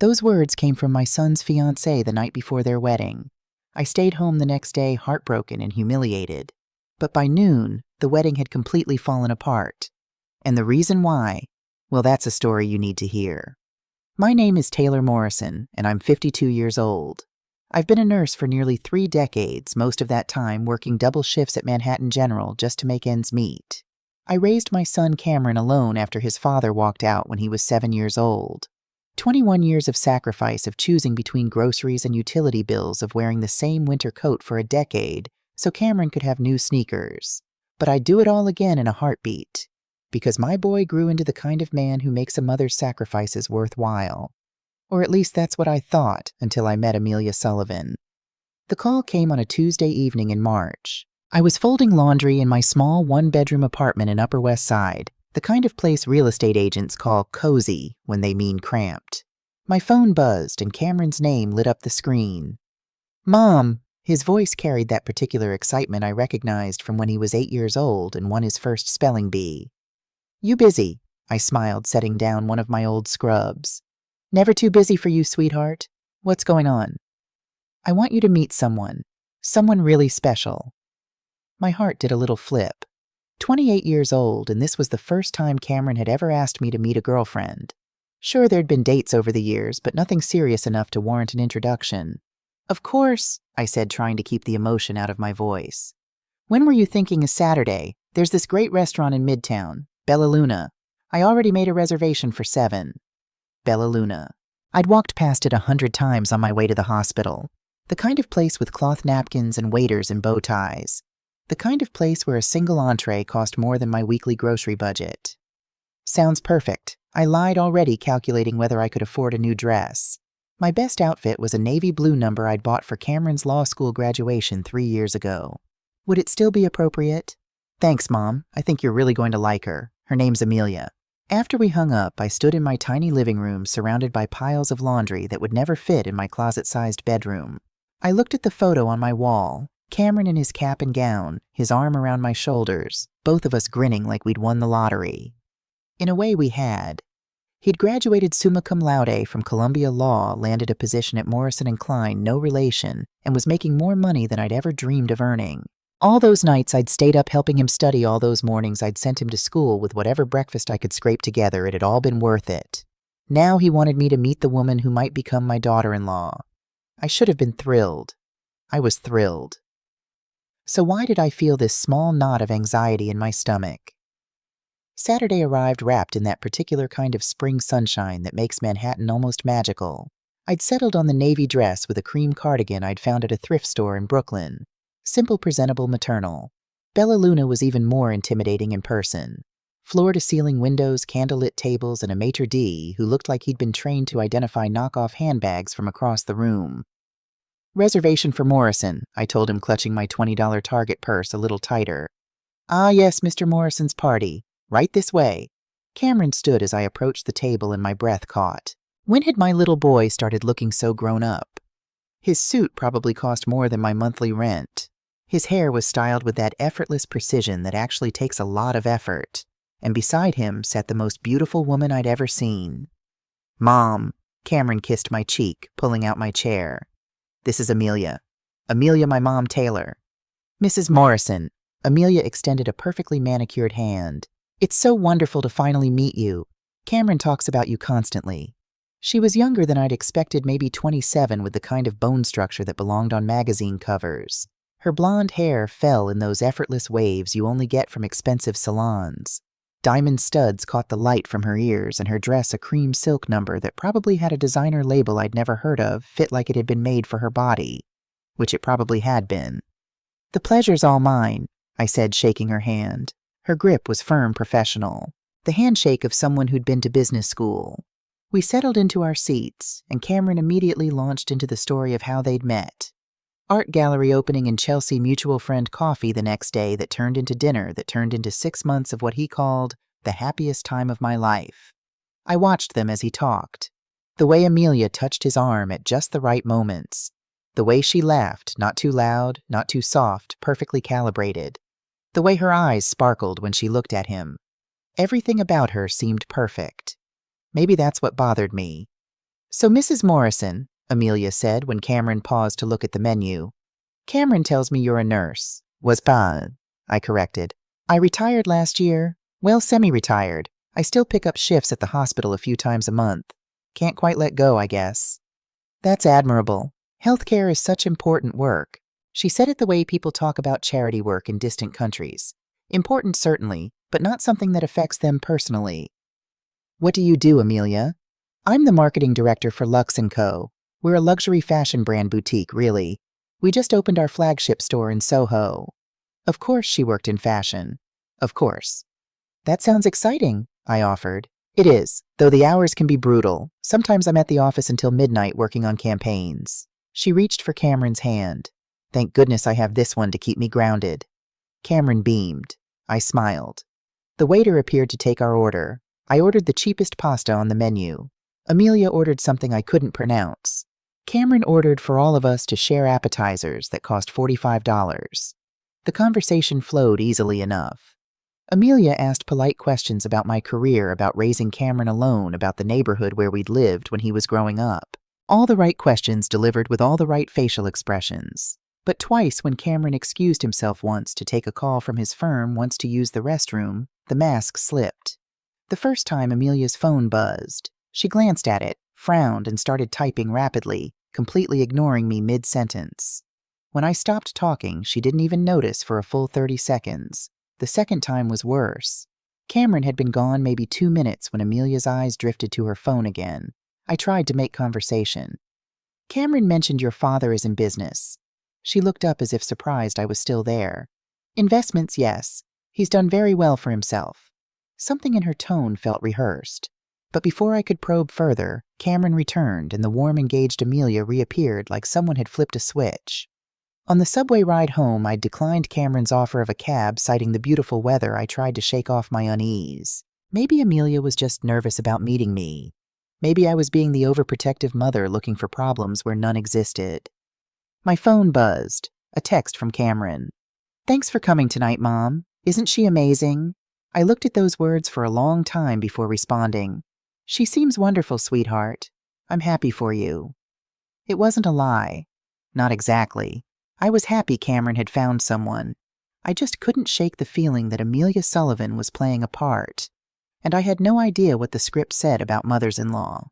Those words came from my son's fiancée the night before their wedding. I stayed home the next day heartbroken and humiliated. But by noon, the wedding had completely fallen apart. And the reason why, well, that's a story you need to hear. My name is Taylor Morrison, and I'm 52 years old. I've been a nurse for nearly 3 decades, most of that time working double shifts at Manhattan General just to make ends meet. I raised my son Cameron alone after his father walked out when he was 7 years old. 21 years of sacrifice of choosing between groceries and utility bills, of wearing the same winter coat for a decade so Cameron could have new sneakers. But I'd do it all again in a heartbeat, because my boy grew into the kind of man who makes a mother's sacrifices worthwhile. Or at least that's what I thought until I met Amelia Sullivan. The call came on a Tuesday evening in March. I was folding laundry in my small 1-bedroom apartment in Upper West Side, the kind of place real estate agents call cozy when they mean cramped. My phone buzzed and Cameron's name lit up the screen. "Mom!" His voice carried that particular excitement I recognized from when he was 8 years old and won his first spelling bee. "You busy?" I smiled, setting down one of my old scrubs. "Never too busy for you, sweetheart. What's going on?" "I want you to meet someone really special." My heart did a little flip. 28 years old, and this was the first time Cameron had ever asked me to meet a girlfriend. Sure, there'd been dates over the years, but nothing serious enough to warrant an introduction. "Of course," I said, trying to keep the emotion out of my voice. "When were you thinking of Saturday? There's this great restaurant in Midtown, Bella Luna. I already made a reservation for 7. Bella Luna. I'd walked past it 100 times on my way to the hospital. The kind of place with cloth napkins and waiters in bow ties. The kind of place where a single entree cost more than my weekly grocery budget. Sounds perfect. I lied already, calculating whether I could afford a new dress. My best outfit was a navy blue number I'd bought for Cameron's law school graduation 3 years ago. Would it still be appropriate? "Thanks, Mom. I think you're really going to like her. Her name's Amelia." After we hung up, I stood in my tiny living room surrounded by piles of laundry that would never fit in my closet-sized bedroom. I looked at the photo on my wall, Cameron in his cap and gown, his arm around my shoulders, both of us grinning like we'd won the lottery. In a way, we had. He'd graduated summa cum laude from Columbia Law, landed a position at Morrison & Klein, no relation, and was making more money than I'd ever dreamed of earning. All those nights I'd stayed up helping him study, all those mornings I'd sent him to school with whatever breakfast I could scrape together, it had all been worth it. Now he wanted me to meet the woman who might become my daughter-in-law. I should have been thrilled. I was thrilled. So why did I feel this small knot of anxiety in my stomach? Saturday arrived wrapped in that particular kind of spring sunshine that makes Manhattan almost magical. I'd settled on the navy dress with a cream cardigan I'd found at a thrift store in Brooklyn. Simple, presentable, maternal. Bella Luna was even more intimidating in person. Floor-to-ceiling windows, candlelit tables, and a maitre d' who looked like he'd been trained to identify knockoff handbags from across the room. "Reservation for Morrison," I told him, clutching my $20 Target purse a little tighter. "Ah, yes, Mr. Morrison's party. Right this way." Cameron stood as I approached the table and my breath caught. When had my little boy started looking so grown up? His suit probably cost more than my monthly rent. His hair was styled with that effortless precision that actually takes a lot of effort. And beside him sat the most beautiful woman I'd ever seen. "Mom," Cameron kissed my cheek, pulling out my chair. "This is Amelia. Amelia, my mom, Taylor." "Mrs. Morrison." Amelia extended a perfectly manicured hand. "It's so wonderful to finally meet you. Cameron talks about you constantly." She was younger than I'd expected, maybe 27, with the kind of bone structure that belonged on magazine covers. Her blonde hair fell in those effortless waves you only get from expensive salons. Diamond studs caught the light from her ears, and her dress, a cream silk number that probably had a designer label I'd never heard of, fit like it had been made for her body, which it probably had been. "The pleasure's all mine," I said, shaking her hand. Her grip was firm, professional, the handshake of someone who'd been to business school. We settled into our seats, and Cameron immediately launched into the story of how they'd met. Art gallery opening in Chelsea, mutual friend coffee the next day that turned into dinner that turned into 6 months of what he called the happiest time of my life. I watched them as he talked. The way Amelia touched his arm at just the right moments. The way she laughed, not too loud, not too soft, perfectly calibrated. The way her eyes sparkled when she looked at him. Everything about her seemed perfect. Maybe that's what bothered me. "So, Mrs. Morrison," Amelia said when Cameron paused to look at the menu. "Cameron tells me you're a nurse." "Was pas," I corrected. "I retired last year. Well, semi-retired. I still pick up shifts at the hospital a few times a month. Can't quite let go, I guess." "That's admirable. Healthcare is such important work." She said it the way people talk about charity work in distant countries. Important, certainly, but not something that affects them personally. "What do you do, Amelia?" "I'm the marketing director for Lux & Co. We're a luxury fashion brand boutique, really. We just opened our flagship store in Soho." Of course she worked in fashion. Of course. "That sounds exciting," I offered. "It is, though the hours can be brutal. Sometimes I'm at the office until midnight working on campaigns." She reached for Cameron's hand. "Thank goodness I have this one to keep me grounded." Cameron beamed. I smiled. The waiter appeared to take our order. I ordered the cheapest pasta on the menu. Amelia ordered something I couldn't pronounce. Cameron ordered for all of us to share appetizers that cost $45. The conversation flowed easily enough. Amelia asked polite questions about my career, about raising Cameron alone, about the neighborhood where we'd lived when he was growing up. All the right questions delivered with all the right facial expressions. But twice, when Cameron excused himself, once to take a call from his firm, once to use the restroom, the mask slipped. The first time, Amelia's phone buzzed. She glanced at it, frowned, and started typing rapidly, completely ignoring me mid-sentence. When I stopped talking, she didn't even notice for a full 30 seconds. The second time was worse. Cameron had been gone maybe 2 minutes when Amelia's eyes drifted to her phone again. I tried to make conversation. "Cameron mentioned your father is in business." She looked up as if surprised I was still there. "Investments, yes. He's done very well for himself." Something in her tone felt rehearsed. But before I could probe further, Cameron returned and the warm, engaged Amelia reappeared like someone had flipped a switch. On the subway ride home, I'd declined Cameron's offer of a cab, citing the beautiful weather. I tried to shake off my unease. Maybe Amelia was just nervous about meeting me. Maybe I was being the overprotective mother looking for problems where none existed. My phone buzzed. A text from Cameron. "Thanks for coming tonight, Mom. Isn't she amazing?" I looked at those words for a long time before responding. "She seems wonderful, sweetheart. I'm happy for you." It wasn't a lie. Not exactly. I was happy Cameron had found someone. I just couldn't shake the feeling that Amelia Sullivan was playing a part. And I had no idea what the script said about mothers-in-law.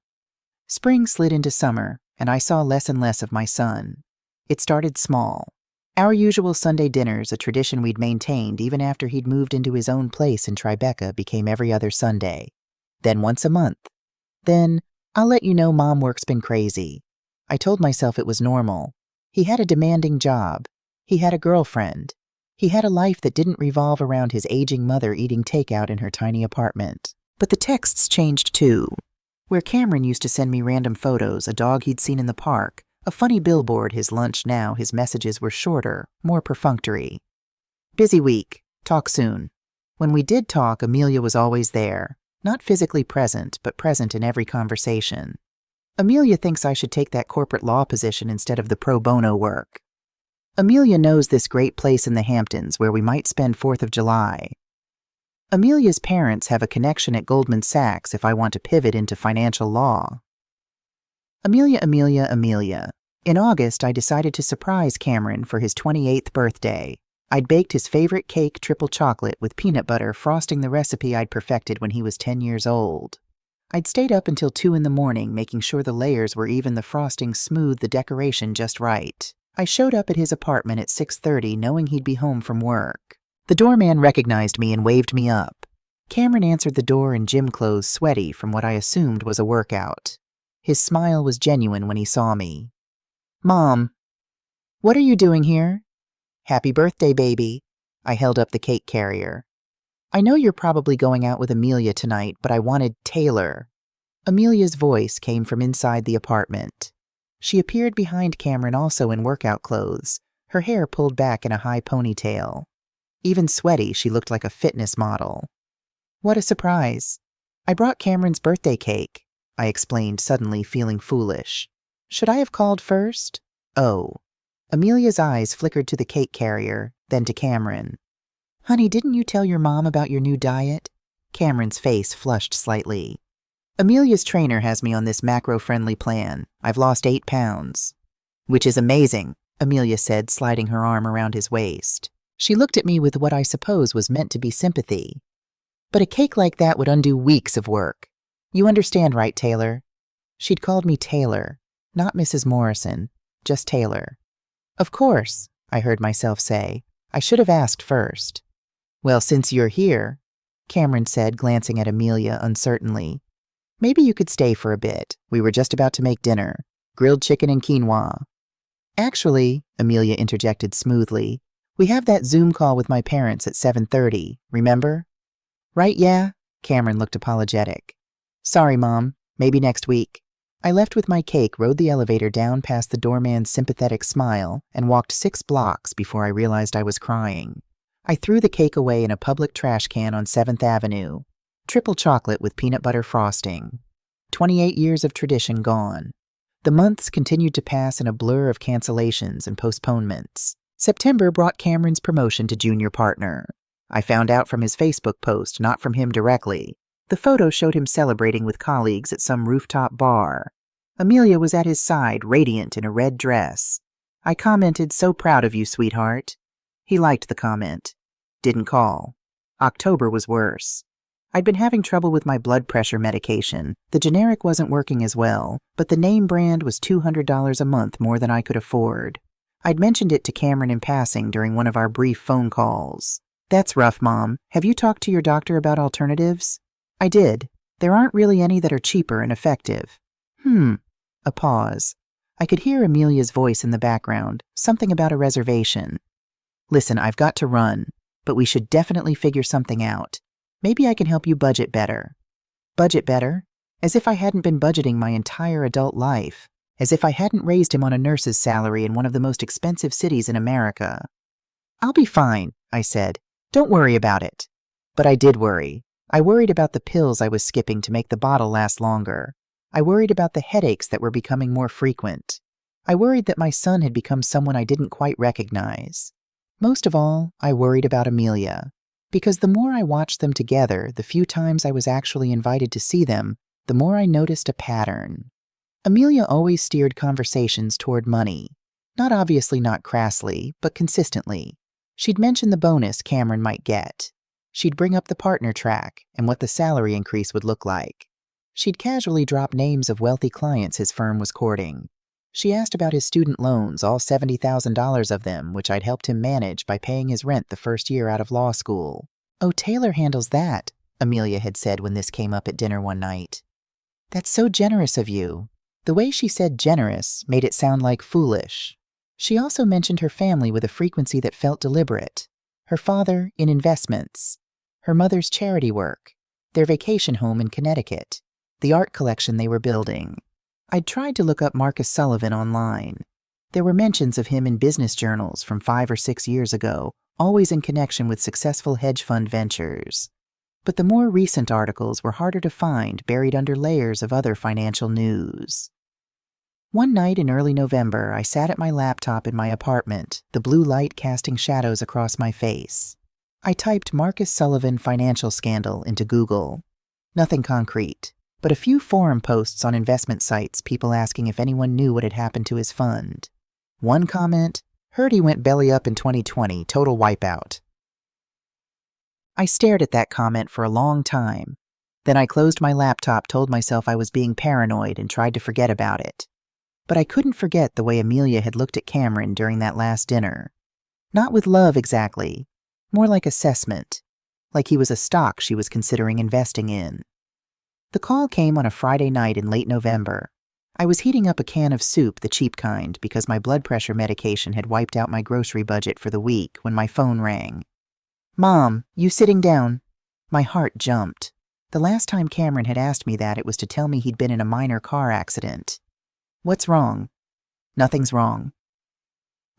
Spring slid into summer, and I saw less and less of my son. It started small. Our usual Sunday dinners, a tradition we'd maintained even after he'd moved into his own place in Tribeca, became every other Sunday. Then once a month. Then, "I'll let you know Mom work's been crazy." I told myself it was normal. He had a demanding job. He had a girlfriend. He had a life that didn't revolve around his aging mother eating takeout in her tiny apartment. But the texts changed too. Where Cameron used to send me random photos, a dog he'd seen in the park, a funny billboard, his lunch, now his messages were shorter, more perfunctory. "Busy week. Talk soon." When we did talk, Amelia was always there. Not physically present, but present in every conversation. Amelia thinks I should take that corporate law position instead of the pro bono work. Amelia knows this great place in the Hamptons where we might spend 4th of July. Amelia's parents have a connection at Goldman Sachs if I want to pivot into financial law. Amelia. In August, I decided to surprise Cameron for his 28th birthday. I'd baked his favorite cake, triple chocolate, with peanut butter, frosting the recipe I'd perfected when he was 10 years old. I'd stayed up until 2 in the morning, making sure the layers were even, the frosting smooth, the decoration just right. I showed up at his apartment at 6:30, knowing he'd be home from work. The doorman recognized me and waved me up. Cameron answered the door in gym clothes, sweaty from what I assumed was a workout. His smile was genuine when he saw me. "Mom, what are you doing here?" "Happy birthday, baby." I held up the cake carrier. "I know you're probably going out with Amelia tonight, but I wanted Taylor." Amelia's voice came from inside the apartment. She appeared behind Cameron, also in workout clothes, her hair pulled back in a high ponytail. Even sweaty, she looked like a fitness model. "What a surprise. I brought Cameron's birthday cake," I explained, suddenly feeling foolish. "Should I have called first?" "Oh." Amelia's eyes flickered to the cake carrier, then to Cameron. "Honey, didn't you tell your mom about your new diet?" Cameron's face flushed slightly. Amelia's trainer has me on this macro-friendly plan. I've lost 8 pounds. Which is amazing, Amelia said, sliding her arm around his waist. She looked at me with what I suppose was meant to be sympathy. But a cake like that would undo weeks of work. You understand, right, Taylor? She'd called me Taylor, not Mrs. Morrison, just Taylor. Of course, I heard myself say. I should have asked first. Well, since you're here, Cameron said, glancing at Amelia uncertainly. Maybe you could stay for a bit. We were just about to make dinner. Grilled chicken and quinoa. Actually, Amelia interjected smoothly, we have that Zoom call with my parents at 7:30, remember? Right, yeah? Cameron looked apologetic. Sorry, Mom. Maybe next week. I left with my cake, rode the elevator down past the doorman's sympathetic smile, and walked 6 blocks before I realized I was crying. I threw the cake away in a public trash can on 7th Avenue. Triple chocolate with peanut butter frosting. 28 years of tradition gone. The months continued to pass in a blur of cancellations and postponements. September brought Cameron's promotion to junior partner. I found out from his Facebook post, not from him directly. The photo showed him celebrating with colleagues at some rooftop bar. Amelia was at his side, radiant in a red dress. I commented, "So proud of you, sweetheart." He liked the comment. Didn't call. October was worse. I'd been having trouble with my blood pressure medication. The generic wasn't working as well, but the name brand was $200 a month more than I could afford. I'd mentioned it to Cameron in passing during one of our brief phone calls. That's rough, Mom. Have you talked to your doctor about alternatives? I did. There aren't really any that are cheaper and effective. A pause. I could hear Amelia's voice in the background, something about a reservation. Listen, I've got to run, but we should definitely figure something out. Maybe I can help you budget better. Budget better? As if I hadn't been budgeting my entire adult life. As if I hadn't raised him on a nurse's salary in one of the most expensive cities in America. I'll be fine, I said. Don't worry about it. But I did worry. I worried about the pills I was skipping to make the bottle last longer. I worried about the headaches that were becoming more frequent. I worried that my son had become someone I didn't quite recognize. Most of all, I worried about Amelia. Because the more I watched them together, the few times I was actually invited to see them, the more I noticed a pattern. Amelia always steered conversations toward money. Not crassly, but consistently. She'd mention the bonus Cameron might get. She'd bring up the partner track and what the salary increase would look like. She'd casually drop names of wealthy clients his firm was courting. She asked about his student loans, all $70,000 of them, which I'd helped him manage by paying his rent the first year out of law school. Oh, Taylor handles that, Amelia had said when this came up at dinner one night. That's so generous of you. The way she said generous made it sound like foolish. She also mentioned her family with a frequency that felt deliberate. Her father in investments. Her mother's charity work. Their vacation home in Connecticut. The art collection they were building. I'd tried to look up Marcus Sullivan online. There were mentions of him in business journals from 5 or 6 years ago, always in connection with successful hedge fund ventures. But the more recent articles were harder to find, buried under layers of other financial news. One night in early November, I sat at my laptop in my apartment, the blue light casting shadows across my face. I typed Marcus Sullivan financial scandal into Google. Nothing concrete. But a few forum posts on investment sites, people asking if anyone knew what had happened to his fund. One comment, heard he went belly up in 2020, total wipeout. I stared at that comment for a long time. Then I closed my laptop, told myself I was being paranoid, and tried to forget about it. But I couldn't forget the way Amelia had looked at Cameron during that last dinner. Not with love exactly, more like assessment, like he was a stock she was considering investing in. The call came on a Friday night in late November. I was heating up a can of soup, the cheap kind, because my blood pressure medication had wiped out my grocery budget for the week when my phone rang. "Mom, you sitting down?" My heart jumped. The last time Cameron had asked me that, it was to tell me he'd been in a minor car accident. What's wrong? Nothing's wrong.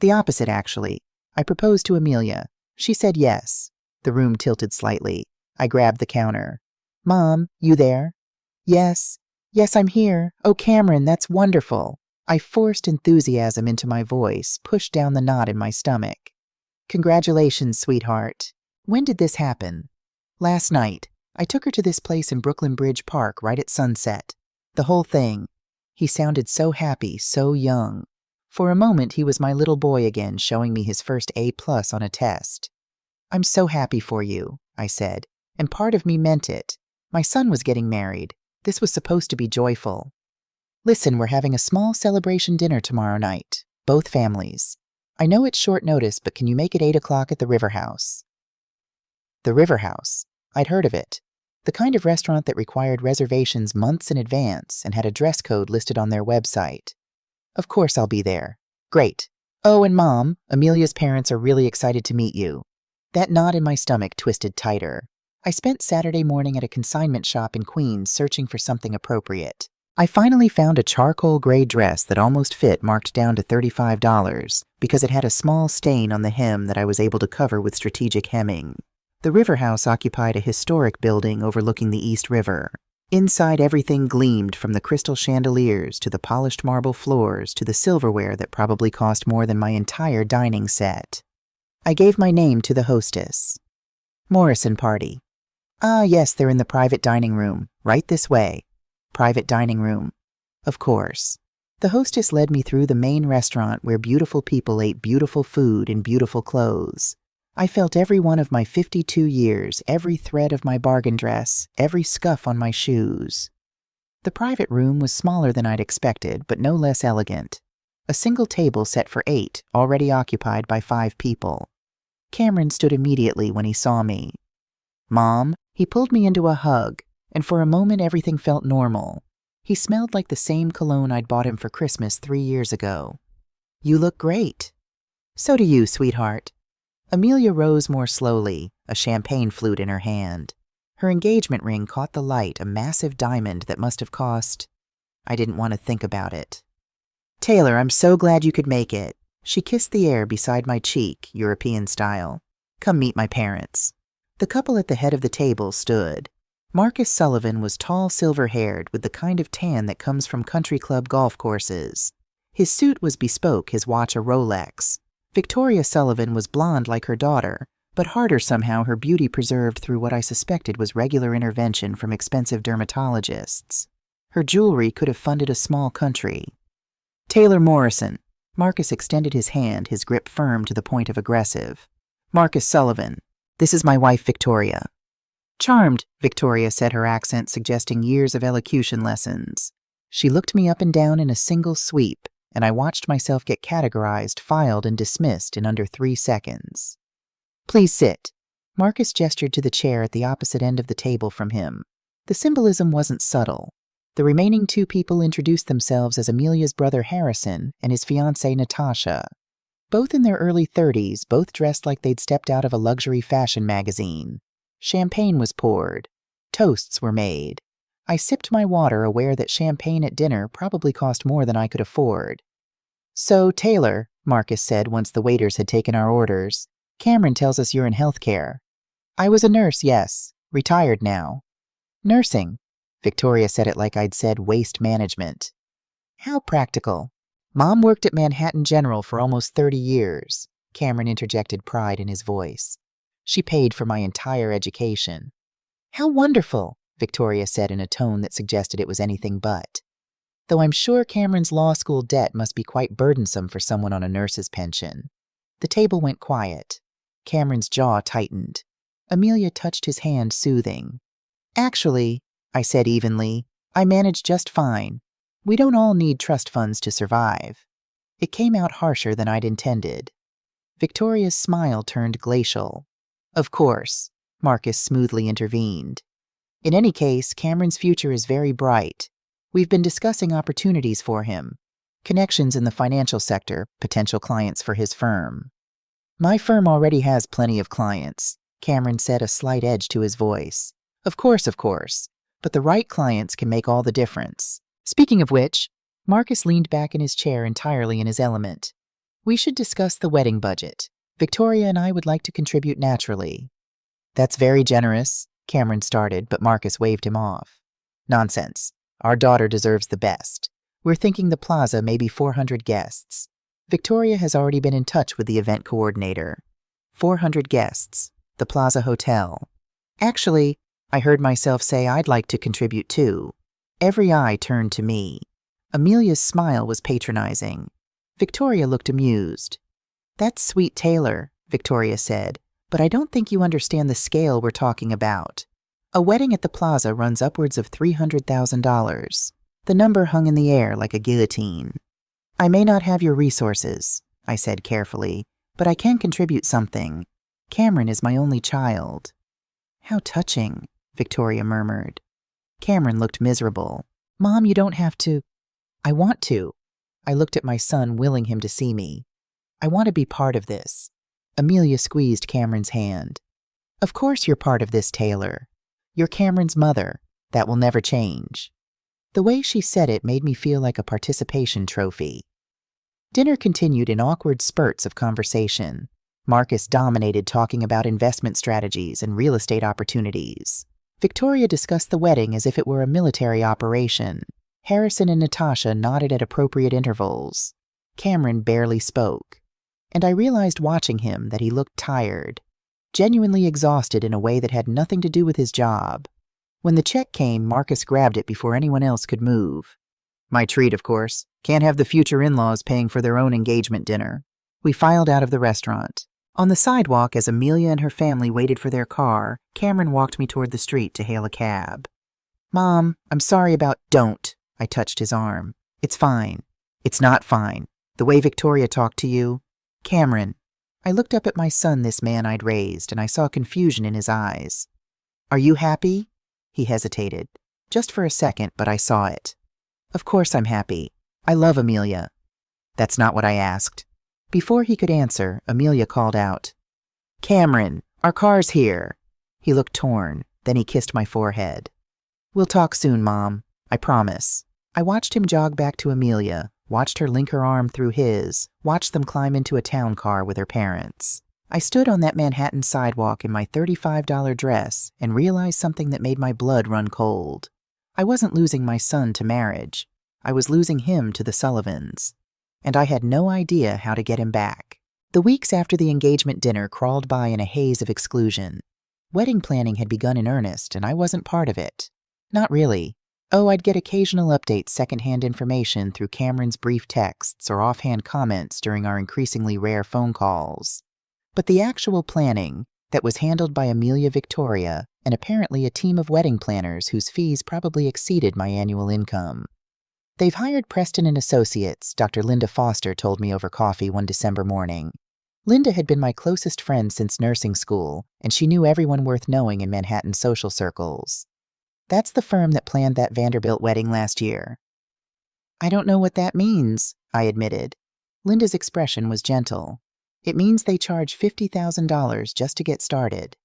The opposite, actually. I proposed to Amelia. She said yes. The room tilted slightly. I grabbed the counter. "Mom, you there?" "Yes. Yes, I'm here. Oh, Cameron, that's wonderful." I forced enthusiasm into my voice, pushed down the knot in my stomach. "Congratulations, sweetheart. When did this happen?" "Last night. I took her to this place in Brooklyn Bridge Park right at sunset. The whole thing. He sounded so happy, so young. For a moment, he was my little boy again, showing me his first A+ on a test. "I'm so happy for you," I said, and part of me meant it. My son was getting married. This was supposed to be joyful. "Listen, we're having a small celebration dinner tomorrow night. Both families. I know it's short notice, but can you make it 8 o'clock at the River House?" The River House. I'd heard of it. The kind of restaurant that required reservations months in advance and had a dress code listed on their website. "Of course I'll be there." "Great. Oh, and Mom, Amelia's parents are really excited to meet you." That knot in my stomach twisted tighter. I spent Saturday morning at a consignment shop in Queens searching for something appropriate. I finally found a charcoal gray dress that almost fit, marked down to $35, because it had a small stain on the hem that I was able to cover with strategic hemming. The River House occupied a historic building overlooking the East River. Inside, everything gleamed, from the crystal chandeliers to the polished marble floors to the silverware that probably cost more than my entire dining set. I gave my name to the hostess. "Morrison party." "Ah, yes, they're in the private dining room. Right this way." Private dining room. Of course. The hostess led me through the main restaurant where beautiful people ate beautiful food in beautiful clothes. I felt every one of my 52 years, every thread of my bargain dress, every scuff on my shoes. The private room was smaller than I'd expected, but no less elegant. A single table set for 8, already occupied by 5 people. Cameron stood immediately when he saw me. "Mom," he pulled me into a hug, and for a moment everything felt normal. He smelled like the same cologne I'd bought him for Christmas 3 years ago. "You look great." "So do you, sweetheart." Amelia rose more slowly, a champagne flute in her hand. Her engagement ring caught the light, a massive diamond that must have cost... I didn't want to think about it. "Taylor, I'm so glad you could make it." She kissed the air beside my cheek, European style. "Come meet my parents." The couple at the head of the table stood. Marcus Sullivan was tall, silver-haired, with the kind of tan that comes from country club golf courses. His suit was bespoke, his watch a Rolex. Victoria Sullivan was blonde like her daughter, but harder somehow, her beauty preserved through what I suspected was regular intervention from expensive dermatologists. Her jewelry could have funded a small country. "Taylor Morrison." Marcus extended his hand, his grip firm to the point of aggressive. "Marcus Sullivan. This is my wife, Victoria." "Charmed," Victoria said, her accent suggesting years of elocution lessons. She looked me up and down in a single sweep, and I watched myself get categorized, filed, and dismissed in under 3 seconds. "Please sit." Marcus gestured to the chair at the opposite end of the table from him. The symbolism wasn't subtle. The remaining 2 people introduced themselves as Amelia's brother Harrison and his fiancée Natasha. Both in their early 30s, both dressed like they'd stepped out of a luxury fashion magazine. Champagne was poured. Toasts were made. I sipped my water, aware that champagne at dinner probably cost more than I could afford. "So, Taylor," Marcus said once the waiters had taken our orders, "Cameron tells us you're in healthcare." "I was a nurse, yes. Retired now." "Nursing." Victoria said it like I'd said waste management. "How practical." "Mom worked at Manhattan General for almost 30 years. Cameron interjected, pride in his voice. "She paid for my entire education." "How wonderful," Victoria said in a tone that suggested it was anything but. Though I'm sure Cameron's law school debt must be quite burdensome for someone on a nurse's pension. The table went quiet. Cameron's jaw tightened. Amelia touched his hand, soothing. "Actually," I said evenly, "I manage just fine. We don't all need trust funds to survive." It came out harsher than I'd intended. Victoria's smile turned glacial. "Of course," Marcus smoothly intervened. "In any case, Cameron's future is very bright. We've been discussing opportunities for him. Connections in the financial sector, potential clients for his firm." "My firm already has plenty of clients," Cameron said, a slight edge to his voice. Of course. But the right clients can make all the difference. Speaking of which," Marcus leaned back in his chair, entirely in his element. "We should discuss the wedding budget. Victoria and I would like to contribute naturally." "That's very generous," Cameron started, but Marcus waved him off. "Nonsense. Our daughter deserves the best. We're thinking the plaza, maybe 400 guests. Victoria has already been in touch with the event coordinator. 400 guests. The Plaza Hotel. Actually, I heard myself say I'd like to contribute too. Every eye turned to me. Amelia's smile was patronizing. Victoria looked amused. "That's sweet, Taylor," Victoria said, "but I don't think you understand the scale we're talking about. A wedding at the plaza runs upwards of $300,000. The number hung in the air like a guillotine. "I may not have your resources," I said carefully, "but I can contribute something. Cameron is my only child." "How touching," Victoria murmured. Cameron looked miserable. "Mom, you don't have to." "I want to." I looked at my son, willing him to see me. "I want to be part of this." Amelia squeezed Cameron's hand. "Of course you're part of this, Taylor. You're Cameron's mother. That will never change." The way she said it made me feel like a participation trophy. Dinner continued in awkward spurts of conversation. Marcus dominated, talking about investment strategies and real estate opportunities. Victoria discussed the wedding as if it were a military operation. Harrison and Natasha nodded at appropriate intervals. Cameron barely spoke. And I realized watching him that he looked tired, genuinely exhausted in a way that had nothing to do with his job. When the check came, Marcus grabbed it before anyone else could move. "My treat, of course. Can't have the future in-laws paying for their own engagement dinner." We filed out of the restaurant. On the sidewalk, as Amelia and her family waited for their car, Cameron walked me toward the street to hail a cab. "Mom, I'm sorry about—" "Don't." I touched his arm. "It's fine." "It's not fine. The way Victoria talked to you." "Cameron." I looked up at my son, this man I'd raised, and I saw confusion in his eyes. "Are you happy?" He hesitated. Just for a second, but I saw it. "Of course I'm happy. I love Amelia." "That's not what I asked." Before he could answer, Amelia called out, "Cameron, our car's here." He looked torn, then he kissed my forehead. "We'll talk soon, Mom. I promise." I watched him jog back to Amelia, watched her link her arm through his, watched them climb into a town car with her parents. I stood on that Manhattan sidewalk in my $35 dress and realized something that made my blood run cold. I wasn't losing my son to marriage. I was losing him to the Sullivans. And I had no idea how to get him back. The weeks after the engagement dinner crawled by in a haze of exclusion. Wedding planning had begun in earnest, and I wasn't part of it. Not really. Oh, I'd get occasional updates, secondhand information through Cameron's brief texts or offhand comments during our increasingly rare phone calls. But the actual planning, that was handled by Amelia Victoria and apparently a team of wedding planners whose fees probably exceeded my annual income. "They've hired Preston and Associates," Dr. Linda Foster told me over coffee one December morning. Linda had been my closest friend since nursing school, and she knew everyone worth knowing in Manhattan social circles. "That's the firm that planned that Vanderbilt wedding last year." "I don't know what that means," I admitted. Linda's expression was gentle. "It means they charge $50,000 just to get started."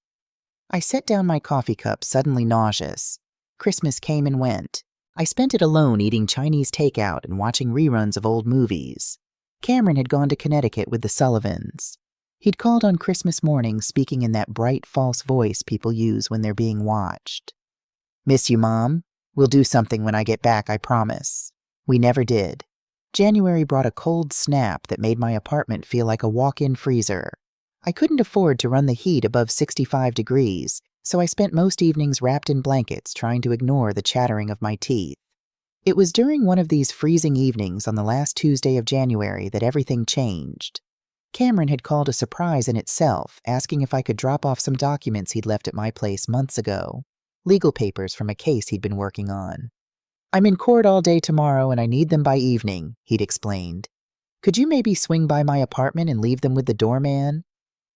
I set down my coffee cup, suddenly nauseous. Christmas came and went. I spent it alone eating Chinese takeout and watching reruns of old movies. Cameron had gone to Connecticut with the Sullivans. He'd called on Christmas morning, speaking in that bright, false voice people use when they're being watched. "Miss you, Mom. We'll do something when I get back, I promise." We never did. January brought a cold snap that made my apartment feel like a walk-in freezer. I couldn't afford to run the heat above 65 degrees, so I spent most evenings wrapped in blankets trying to ignore the chattering of my teeth. It was during one of these freezing evenings on the last Tuesday of January that everything changed. Cameron had called a surprise in itself, asking if I could drop off some documents he'd left at my place months ago. Legal papers from a case he'd been working on. "I'm in court all day tomorrow and I need them by evening," he'd explained. "Could you maybe swing by my apartment and leave them with the doorman?"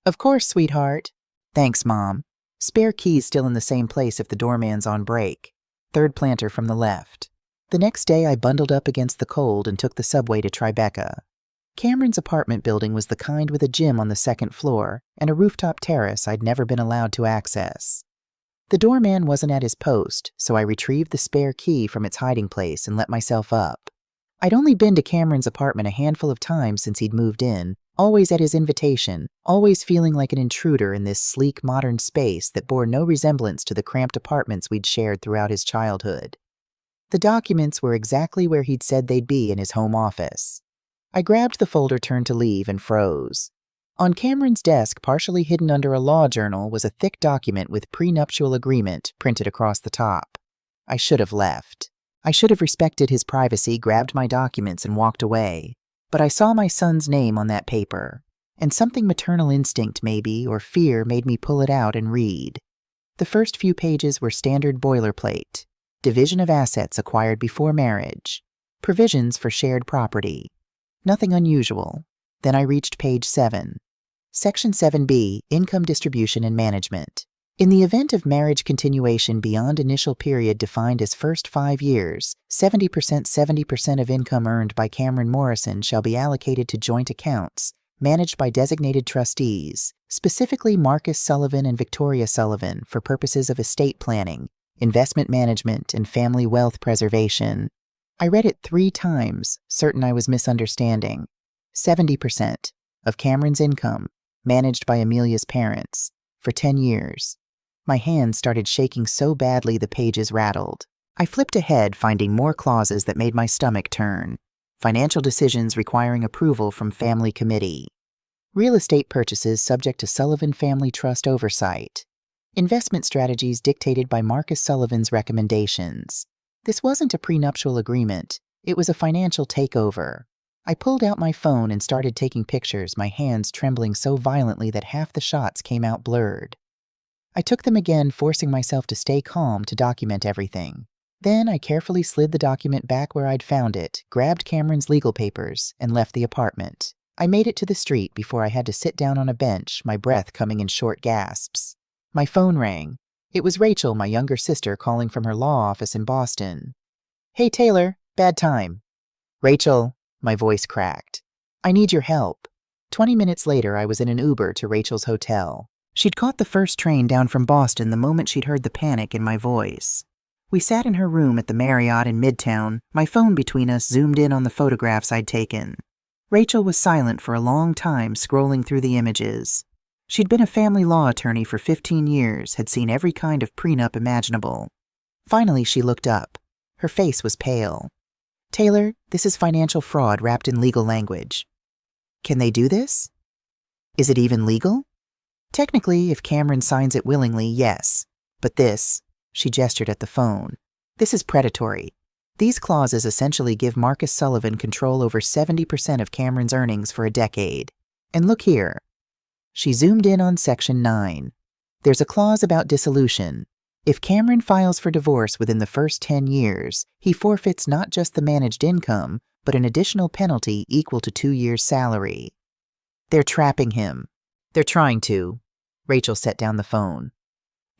"Of course, sweetheart." "Thanks, Mom. Spare keys still in the same place if the doorman's on break. Third planter from the left." The next day I bundled up against the cold and took the subway to Tribeca. Cameron's apartment building was the kind with a gym on the second floor and a rooftop terrace I'd never been allowed to access. The doorman wasn't at his post, so I retrieved the spare key from its hiding place and let myself up. I'd only been to Cameron's apartment a handful of times since he'd moved in, always at his invitation, always feeling like an intruder in this sleek modern space that bore no resemblance to the cramped apartments we'd shared throughout his childhood. The documents were exactly where he'd said they'd be in his home office. I grabbed the folder, turned to leave, and froze. On Cameron's desk, partially hidden under a law journal, was a thick document with prenuptial agreement printed across the top. I should have left. I should have respected his privacy, grabbed my documents, and walked away. But I saw my son's name on that paper, and something maternal instinct maybe, or fear, made me pull it out and read. The first few pages were standard boilerplate. Division of assets acquired before marriage. Provisions for shared property. Nothing unusual. Then I reached page 7. Section 7B, Income Distribution and Management. In the event of marriage continuation beyond initial period defined as first 5 years, 70% of income earned by Cameron Morrison shall be allocated to joint accounts, managed by designated trustees, specifically Marcus Sullivan and Victoria Sullivan, for purposes of estate planning, investment management, and family wealth preservation. I read it 3 times, certain I was misunderstanding. 70% of Cameron's income, managed by Amelia's parents, for 10 years. My hands started shaking so badly the pages rattled. I flipped ahead, finding more clauses that made my stomach turn. Financial decisions requiring approval from family committee. Real estate purchases subject to Sullivan Family Trust oversight. Investment strategies dictated by Marcus Sullivan's recommendations. This wasn't a prenuptial agreement. It was a financial takeover. I pulled out my phone and started taking pictures, my hands trembling so violently that half the shots came out blurred. I took them again, forcing myself to stay calm to document everything. Then I carefully slid the document back where I'd found it, grabbed Cameron's legal papers, and left the apartment. I made it to the street before I had to sit down on a bench, my breath coming in short gasps. My phone rang. It was Rachel, my younger sister, calling from her law office in Boston. "Hey, Taylor, bad time." "Rachel," my voice cracked. "I need your help." 20 minutes later, I was in an Uber to Rachel's hotel. She'd caught the first train down from Boston the moment she'd heard the panic in my voice. We sat in her room at the Marriott in Midtown, my phone between us zoomed in on the photographs I'd taken. Rachel was silent for a long time, scrolling through the images. She'd been a family law attorney for 15 years, had seen every kind of prenup imaginable. Finally, she looked up. Her face was pale. "Taylor, this is financial fraud wrapped in legal language." "Can they do this? Is it even legal?" "Technically, if Cameron signs it willingly, yes. But this," she gestured at the phone, "this is predatory. These clauses essentially give Marcus Sullivan control over 70% of Cameron's earnings for a decade. And look here." She zoomed in on Section 9. "There's a clause about dissolution. If Cameron files for divorce within the first 10 years, he forfeits not just the managed income, but an additional penalty equal to 2 years' salary." "They're trapping him." "They're trying to." Rachel set down the phone.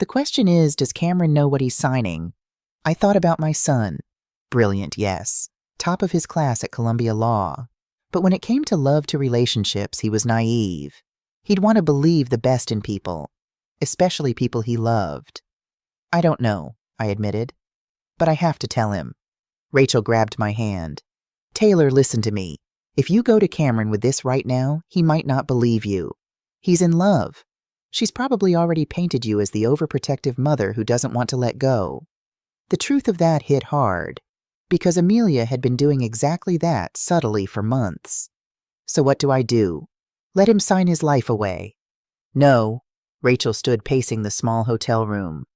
"The question is, does Cameron know what he's signing?" I thought about my son. Brilliant, yes. Top of his class at Columbia Law. But when it came to love to relationships, he was naive. He'd want to believe the best in people, especially people he loved. "I don't know," I admitted. "But I have to tell him." Rachel grabbed my hand. "Taylor, listen to me. If you go to Cameron with this right now, he might not believe you. He's in love. She's probably already painted you as the overprotective mother who doesn't want to let go." The truth of that hit hard, because Amelia had been doing exactly that subtly for months. So what do I do? Let him sign his life away? No. Rachel stood pacing the small hotel room.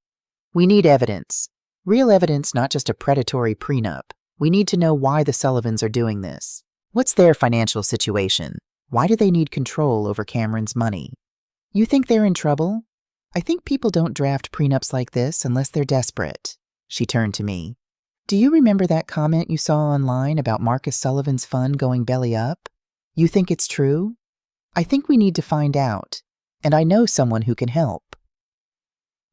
"We need evidence. Real evidence, not just a predatory prenup. We need to know why the Sullivans are doing this. What's their financial situation? Why do they need control over Cameron's money? You think they're in trouble? I think people don't draft prenups like this unless they're desperate." She turned to me. "Do you remember that comment you saw online about Marcus Sullivan's fund going belly up? You think it's true? I think we need to find out, and I know someone who can help."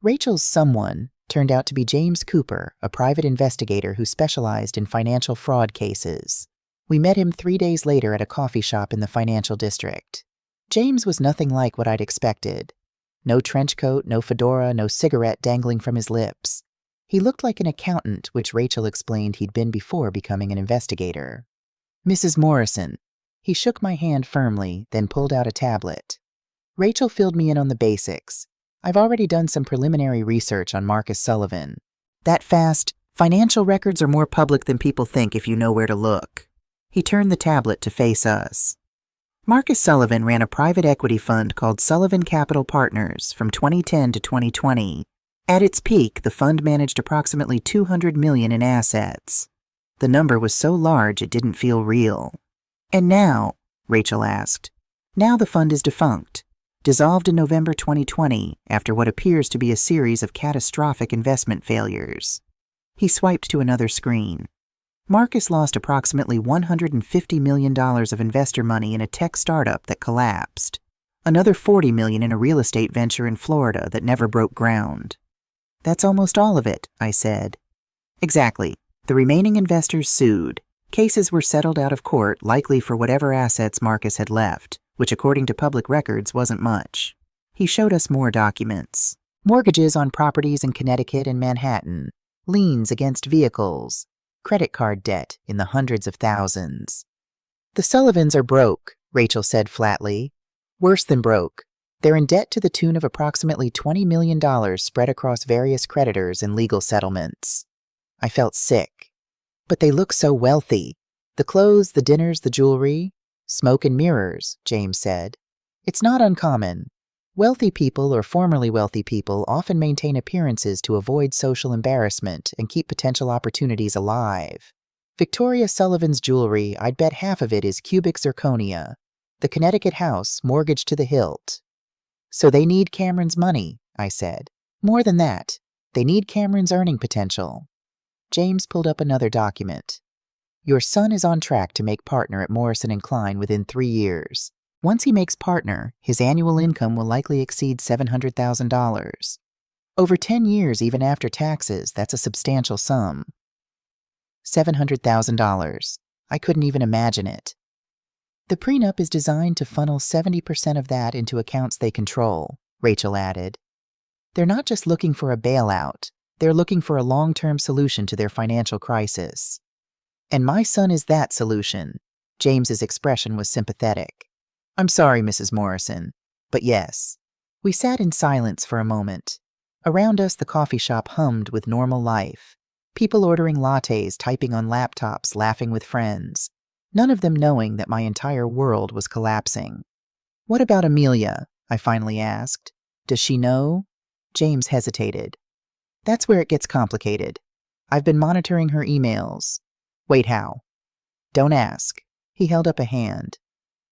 Rachel's someone turned out to be James Cooper, a private investigator who specialized in financial fraud cases. We met him 3 days later at a coffee shop in the financial district. James was nothing like what I'd expected. No trench coat, no fedora, no cigarette dangling from his lips. He looked like an accountant, which Rachel explained he'd been before becoming an investigator. "Mrs. Morrison." He shook my hand firmly, then pulled out a tablet. Rachel filled me in on the basics. I've already done some preliminary research on Marcus Sullivan. That fast, financial records are more public than people think if you know where to look. He turned the tablet to face us. Marcus Sullivan ran a private equity fund called Sullivan Capital Partners from 2010 to 2020. At its peak, the fund managed approximately $200 million in assets. The number was so large it didn't feel real. And now, Rachel asked, now the fund is defunct, dissolved in November 2020 after what appears to be a series of catastrophic investment failures. He swiped to another screen. Marcus lost approximately $150 million of investor money in a tech startup that collapsed. Another $40 million in a real estate venture in Florida that never broke ground. That's almost all of it, I said. Exactly. The remaining investors sued. Cases were settled out of court, likely for whatever assets Marcus had left, which according to public records wasn't much. He showed us more documents. Mortgages on properties in Connecticut and Manhattan, liens against vehicles, credit card debt in the hundreds of thousands. The Sullivans are broke, Rachel said flatly. Worse than broke. They're in debt to the tune of approximately $20 million spread across various creditors and legal settlements. I felt sick. But they look so wealthy. The clothes, the dinners, the jewelry. Smoke and mirrors, James said. It's not uncommon. Wealthy people or formerly wealthy people often maintain appearances to avoid social embarrassment and keep potential opportunities alive. Victoria Sullivan's jewelry, I'd bet half of it is cubic zirconia. The Connecticut house, mortgaged to the hilt. So they need Cameron's money, I said. More than that, they need Cameron's earning potential. James pulled up another document. Your son is on track to make partner at Morrison & Klein within 3 years. Once he makes partner, his annual income will likely exceed $700,000. Over 10 years, even after taxes, that's a substantial sum. $700,000. I couldn't even imagine it. The prenup is designed to funnel 70% of that into accounts they control, Rachel added. They're not just looking for a bailout. They're looking for a long-term solution to their financial crisis. And my son is that solution. James's expression was sympathetic. I'm sorry, Mrs. Morrison, but yes. We sat in silence for a moment. Around us, the coffee shop hummed with normal life. People ordering lattes, typing on laptops, laughing with friends. None of them knowing that my entire world was collapsing. What about Amelia? I finally asked. Does she know? James hesitated. That's where it gets complicated. I've been monitoring her emails. Wait, how? Don't ask. He held up a hand.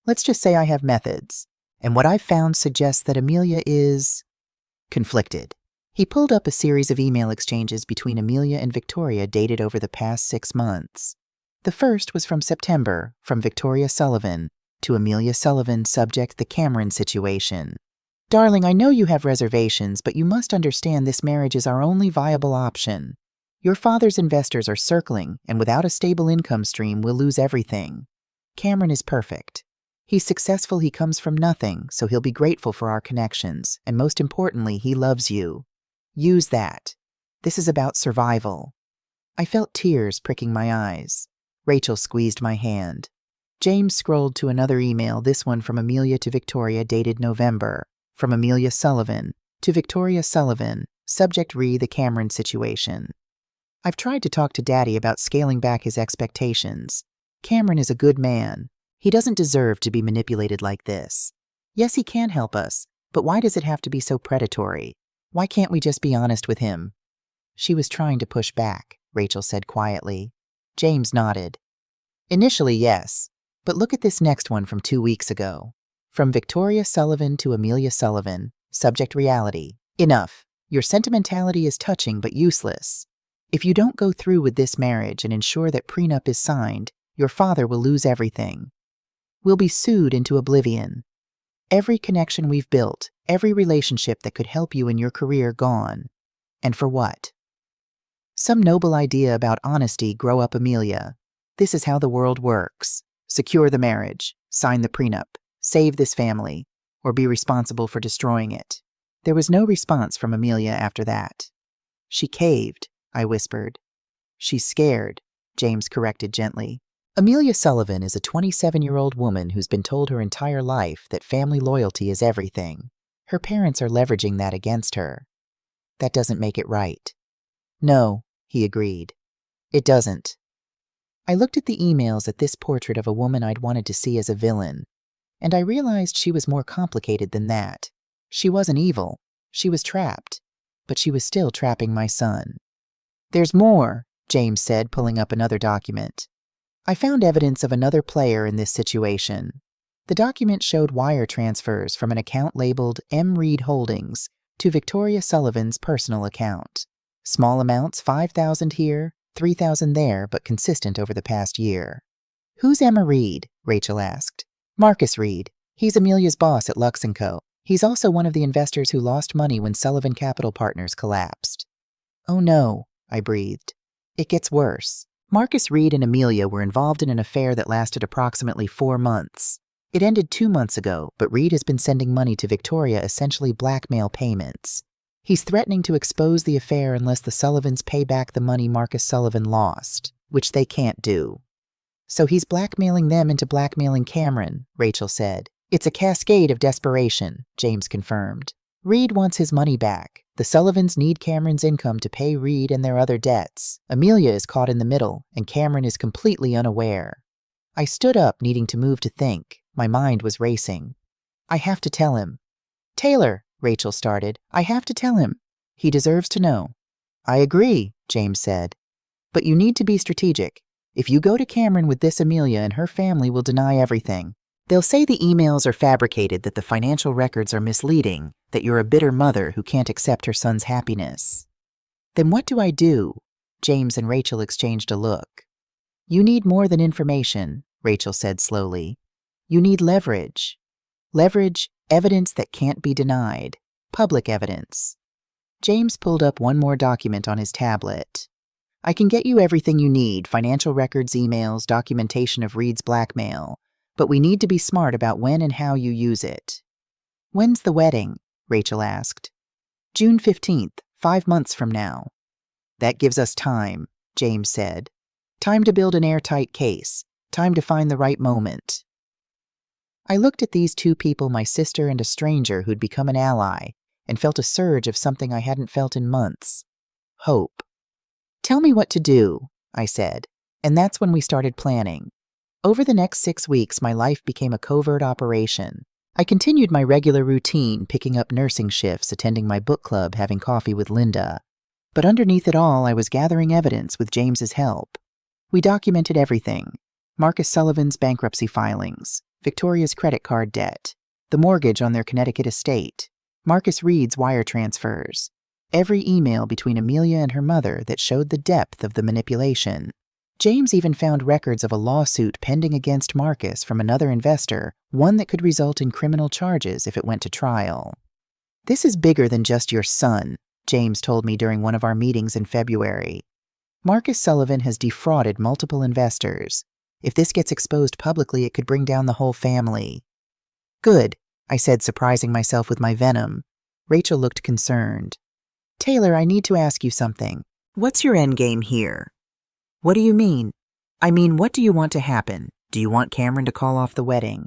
Let's just say I have methods, and what I've found suggests that Amelia is conflicted. He pulled up a series of email exchanges between Amelia and Victoria dated over the past 6 months. The first was from September, from Victoria Sullivan to Amelia Sullivan, subject the Cameron situation. Darling, I know you have reservations, but you must understand this marriage is our only viable option. Your father's investors are circling, and without a stable income stream, we'll lose everything. Cameron is perfect. He's successful, he comes from nothing, so he'll be grateful for our connections, and most importantly, he loves you. Use that. This is about survival. I felt tears pricking my eyes. Rachel squeezed my hand. James scrolled to another email, this one from Amelia to Victoria, dated November. From Amelia Sullivan to Victoria Sullivan, subject re the Cameron situation. I've tried to talk to Daddy about scaling back his expectations. Cameron is a good man. He doesn't deserve to be manipulated like this. Yes, he can help us, but why does it have to be so predatory? Why can't we just be honest with him? She was trying to push back, Rachel said quietly. James nodded. Initially, yes, but look at this next one from 2 weeks ago. From Victoria Sullivan to Amelia Sullivan, subject reality. Enough. Your sentimentality is touching but useless. If you don't go through with this marriage and ensure that prenup is signed, your father will lose everything. We'll be sued into oblivion. Every connection we've built, every relationship that could help you in your career gone. And for what? Some noble idea about honesty, grow up, Amelia. This is how the world works. Secure the marriage, sign the prenup, save this family, or be responsible for destroying it. There was no response from Amelia after that. She caved, I whispered. She's scared, James corrected gently. Amelia Sullivan is a 27-year-old woman who's been told her entire life that family loyalty is everything. Her parents are leveraging that against her. That doesn't make it right. No, he agreed. It doesn't. I looked at the emails at this portrait of a woman I'd wanted to see as a villain. And I realized she was more complicated than that. She wasn't evil. She was trapped. But she was still trapping my son. "There's more," James said, pulling up another document. "I found evidence of another player in this situation." The document showed wire transfers from an account labeled M. Reed Holdings to Victoria Sullivan's personal account. Small amounts, $5,000 here, $3,000 there, but consistent over the past year. "Who's Emma Reed?" Rachel asked. "Marcus Reed. He's Amelia's boss at Lux & Co. He's also one of the investors who lost money when Sullivan Capital Partners collapsed." "Oh no," I breathed. "It gets worse." Marcus Reed and Amelia were involved in an affair that lasted approximately 4 months. It ended 2 months ago, but Reed has been sending money to Victoria, essentially blackmail payments. He's threatening to expose the affair unless the Sullivans pay back the money Marcus Sullivan lost, which they can't do. "So he's blackmailing them into blackmailing Cameron," Rachel said. "It's a cascade of desperation," James confirmed. "Reed wants his money back. The Sullivans need Cameron's income to pay Reed and their other debts. Amelia is caught in the middle, and Cameron is completely unaware." I stood up, needing to move to think. My mind was racing. "I have to tell him." "Taylor," Rachel started, "I have to tell him. He deserves to know." "I agree," James said. "But you need to be strategic. If you go to Cameron with this, Amelia and her family will deny everything. They'll say the emails are fabricated, that the financial records are misleading, that you're a bitter mother who can't accept her son's happiness." "Then what do I do?" James and Rachel exchanged a look. "You need more than information," Rachel said slowly. "You need leverage. Leverage, evidence that can't be denied. Public evidence." James pulled up one more document on his tablet. "I can get you everything you need, financial records, emails, documentation of Reed's blackmail. But we need to be smart about when and how you use it." "When's the wedding?" Rachel asked. "June 15th, 5 months from now." "That gives us time," James said. "Time to build an airtight case. Time to find the right moment." I looked at these two people, my sister and a stranger who'd become an ally, and felt a surge of something I hadn't felt in months. Hope. "Tell me what to do," I said, and that's when we started planning. Over the next 6 weeks, my life became a covert operation. I continued my regular routine, picking up nursing shifts, attending my book club, having coffee with Linda. But underneath it all, I was gathering evidence with James's help. We documented everything: Marcus Sullivan's bankruptcy filings, Victoria's credit card debt, the mortgage on their Connecticut estate, Marcus Reed's wire transfers, every email between Amelia and her mother that showed the depth of the manipulation. James even found records of a lawsuit pending against Marcus from another investor, one that could result in criminal charges if it went to trial. "This is bigger than just your son," James told me during one of our meetings in February. "Marcus Sullivan has defrauded multiple investors. If this gets exposed publicly, it could bring down the whole family." "Good," I said, surprising myself with my venom. Rachel looked concerned. "Taylor, I need to ask you something. What's your end game here?" "What do you mean?" "I mean, what do you want to happen? Do you want Cameron to call off the wedding?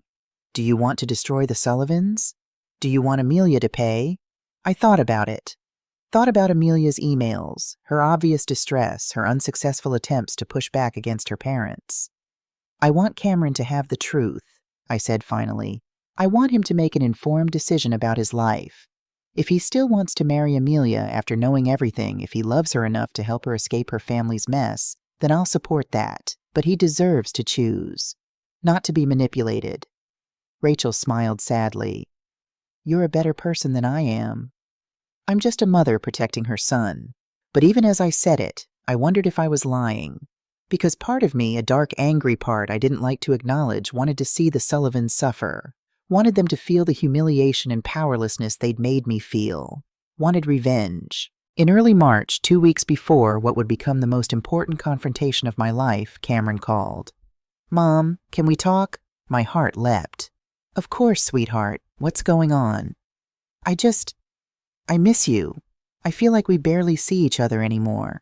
Do you want to destroy the Sullivans? Do you want Amelia to pay?" I thought about it. Thought about Amelia's emails, her obvious distress, her unsuccessful attempts to push back against her parents. "I want Cameron to have the truth," I said finally. "I want him to make an informed decision about his life. If he still wants to marry Amelia after knowing everything, if he loves her enough to help her escape her family's mess, then I'll support that. But he deserves to choose, not to be manipulated." Rachel smiled sadly. "You're a better person than I am." I'm just a mother protecting her son. But even as I said it, I wondered if I was lying. Because part of me, a dark, angry part I didn't like to acknowledge, wanted to see the Sullivans suffer. Wanted them to feel the humiliation and powerlessness they'd made me feel. Wanted revenge. In early March, 2 weeks before what would become the most important confrontation of my life, Cameron called. "Mom, can we talk?" My heart leapt. "Of course, sweetheart. What's going on?" I miss you. I feel like we barely see each other anymore."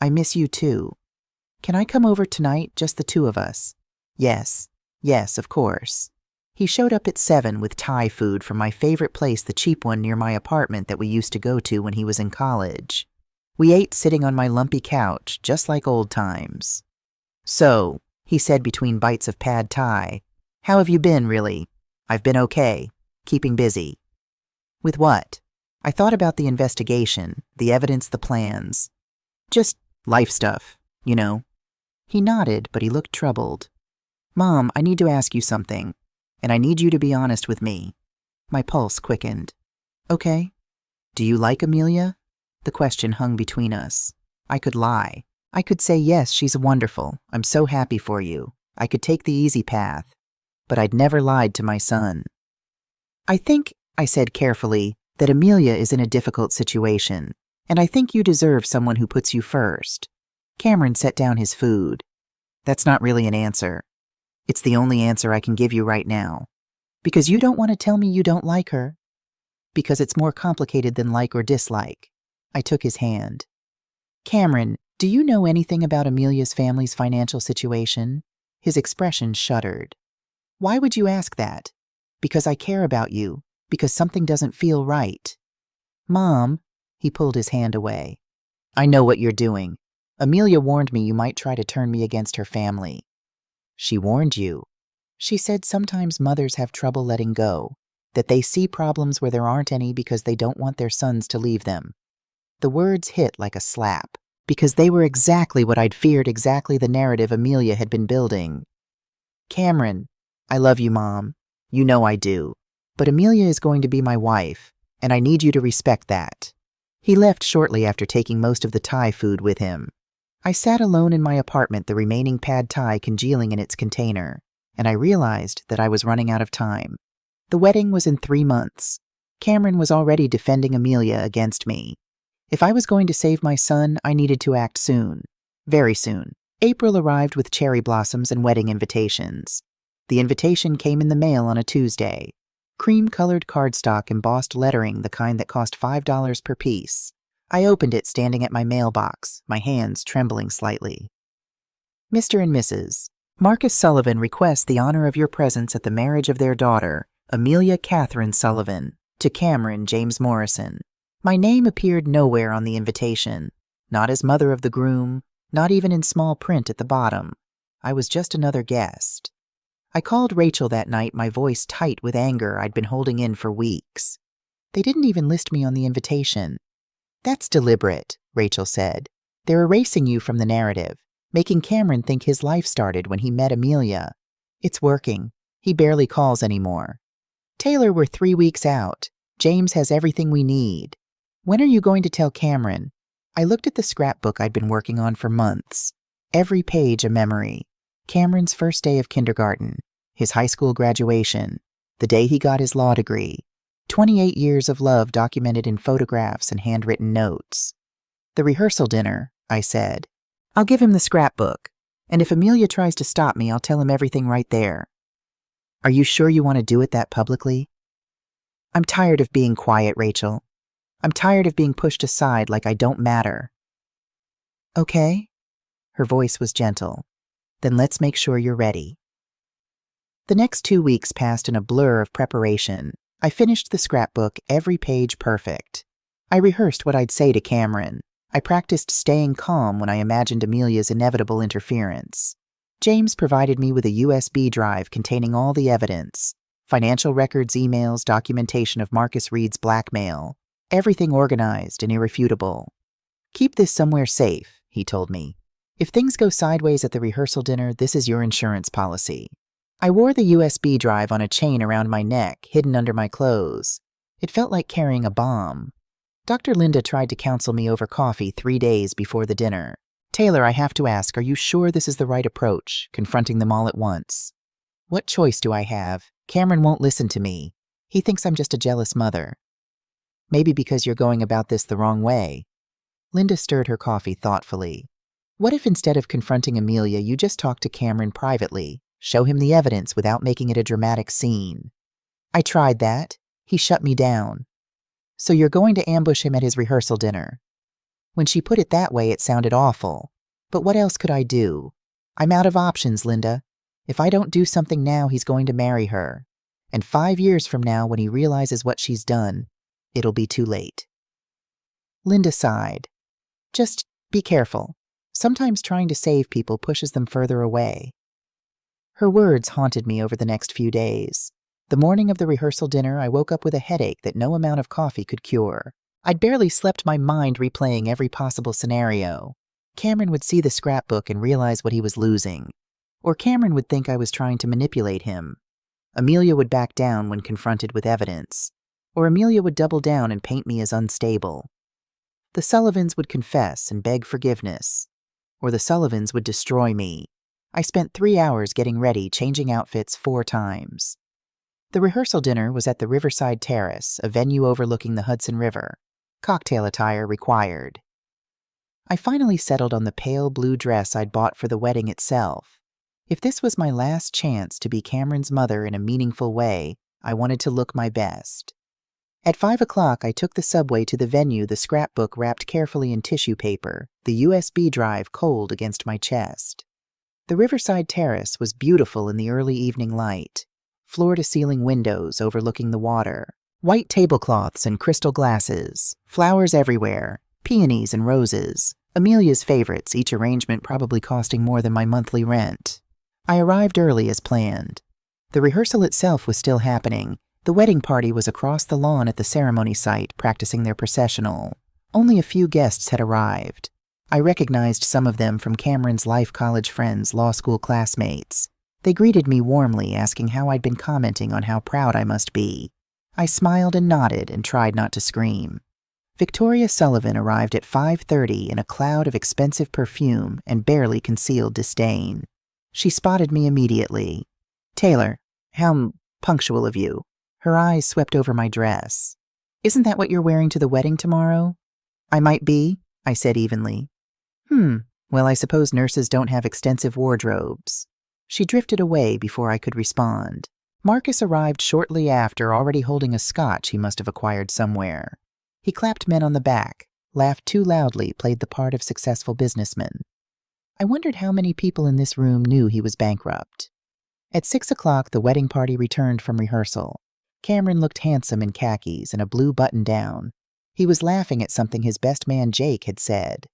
"I miss you too. Can I come over tonight, just the two of us?" Yes, of course." He showed up at 7 with Thai food from my favorite place, the cheap one near my apartment that we used to go to when he was in college. We ate sitting on my lumpy couch, just like old times. "So," he said between bites of pad Thai, "how have you been, really?" I've been okay, keeping busy. With what? I thought about the investigation, the evidence, the plans. Just life stuff, you know. He nodded, but he looked troubled. Mom, I need to ask you something, and I need you to be honest with me. My pulse quickened. Okay. Do you like Amelia? The question hung between us. I could lie. I could say, yes, she's wonderful. I'm so happy for you. I could take the easy path. But I'd never lied to my son. I think, I said carefully, that Amelia is in a difficult situation, and I think you deserve someone who puts you first. Cameron set down his food. That's not really an answer. It's the only answer I can give you right now. Because you don't want to tell me you don't like her. Because it's more complicated than like or dislike. I took his hand. Cameron, do you know anything about Amelia's family's financial situation? His expression shuddered. Why would you ask that? Because I care about you. Because something doesn't feel right. Mom, he pulled his hand away. I know what you're doing. Amelia warned me you might try to turn me against her family. She warned you. She said sometimes mothers have trouble letting go, that they see problems where there aren't any because they don't want their sons to leave them. The words hit like a slap, because they were exactly what I'd feared, exactly the narrative Amelia had been building. Cameron, I love you, Mom. You know I do. But Amelia is going to be my wife, and I need you to respect that. He left shortly after taking most of the Thai food with him. I sat alone in my apartment, the remaining pad Thai congealing in its container, and I realized that I was running out of time. The wedding was in 3 months. Cameron was already defending Amelia against me. If I was going to save my son, I needed to act soon. Very soon. April arrived with cherry blossoms and wedding invitations. The invitation came in the mail on a Tuesday. Cream-colored cardstock, embossed lettering, the kind that cost $5 per piece. I opened it standing at my mailbox, my hands trembling slightly. Mr. and Mrs. Marcus Sullivan requests the honor of your presence at the marriage of their daughter, Amelia Catherine Sullivan, to Cameron James Morrison. My name appeared nowhere on the invitation, not as mother of the groom, not even in small print at the bottom. I was just another guest. I called Rachel that night, my voice tight with anger I'd been holding in for weeks. They didn't even list me on the invitation. That's deliberate, Rachel said. They're erasing you from the narrative, making Cameron think his life started when he met Amelia. It's working. He barely calls anymore. Taylor, we're 3 weeks out. James has everything we need. When are you going to tell Cameron? I looked at the scrapbook I'd been working on for months. Every page a memory. Cameron's first day of kindergarten, his high school graduation, the day he got his law degree, 28 years of love documented in photographs and handwritten notes. The rehearsal dinner, I said. I'll give him the scrapbook, and if Amelia tries to stop me, I'll tell him everything right there. Are you sure you want to do it that publicly? I'm tired of being quiet, Rachel. I'm tired of being pushed aside like I don't matter. Okay? Her voice was gentle. Then let's make sure you're ready. The next 2 weeks passed in a blur of preparation. I finished the scrapbook, every page perfect. I rehearsed what I'd say to Cameron. I practiced staying calm when I imagined Amelia's inevitable interference. James provided me with a USB drive containing all the evidence. Financial records, emails, documentation of Marcus Reed's blackmail. Everything organized and irrefutable. Keep this somewhere safe, he told me. If things go sideways at the rehearsal dinner, this is your insurance policy. I wore the USB drive on a chain around my neck, hidden under my clothes. It felt like carrying a bomb. Dr. Linda tried to counsel me over coffee 3 days before the dinner. Taylor, I have to ask, are you sure this is the right approach, confronting them all at once? What choice do I have? Cameron won't listen to me. He thinks I'm just a jealous mother. Maybe because you're going about this the wrong way. Linda stirred her coffee thoughtfully. What if instead of confronting Amelia, you just talk to Cameron privately, show him the evidence without making it a dramatic scene? I tried that. He shut me down. So you're going to ambush him at his rehearsal dinner. When she put it that way, it sounded awful. But what else could I do? I'm out of options, Linda. If I don't do something now, he's going to marry her. And 5 years from now, when he realizes what she's done, it'll be too late. Linda sighed. Just be careful. Sometimes trying to save people pushes them further away. Her words haunted me over the next few days. The morning of the rehearsal dinner, I woke up with a headache that no amount of coffee could cure. I'd barely slept, my mind replaying every possible scenario. Cameron would see the scrapbook and realize what he was losing. Or Cameron would think I was trying to manipulate him. Amelia would back down when confronted with evidence. Or Amelia would double down and paint me as unstable. The Sullivans would confess and beg forgiveness. Or the Sullivans would destroy me. I spent 3 hours getting ready, changing outfits 4 times. The rehearsal dinner was at the Riverside Terrace, a venue overlooking the Hudson River. Cocktail attire required. I finally settled on the pale blue dress I'd bought for the wedding itself. If this was my last chance to be Cameron's mother in a meaningful way, I wanted to look my best. At 5 o'clock, I took the subway to the venue, the scrapbook wrapped carefully in tissue paper, the USB drive cold against my chest. The Riverside Terrace was beautiful in the early evening light. Floor-to-ceiling windows overlooking the water. White tablecloths and crystal glasses. Flowers everywhere. Peonies and roses. Amelia's favorites, each arrangement probably costing more than my monthly rent. I arrived early as planned. The rehearsal itself was still happening. The wedding party was across the lawn at the ceremony site, practicing their processional. Only a few guests had arrived. I recognized some of them from Cameron's life college friends, law school classmates. They greeted me warmly, asking how I'd been commenting on how proud I must be. I smiled and nodded and tried not to scream. Victoria Sullivan arrived at 5:30 in a cloud of expensive perfume and barely concealed disdain. She spotted me immediately. "Taylor, how punctual of you." Her eyes swept over my dress. "Isn't that what you're wearing to the wedding tomorrow?" "I might be," I said evenly. Well, I suppose nurses don't have extensive wardrobes." She drifted away before I could respond. Marcus arrived shortly after, already holding a scotch he must have acquired somewhere. He clapped men on the back, laughed too loudly, played the part of successful businessman. I wondered how many people in this room knew he was bankrupt. At 6 o'clock, the wedding party returned from rehearsal. Cameron looked handsome in khakis and a blue button-down. He was laughing at something his best man Jake had said.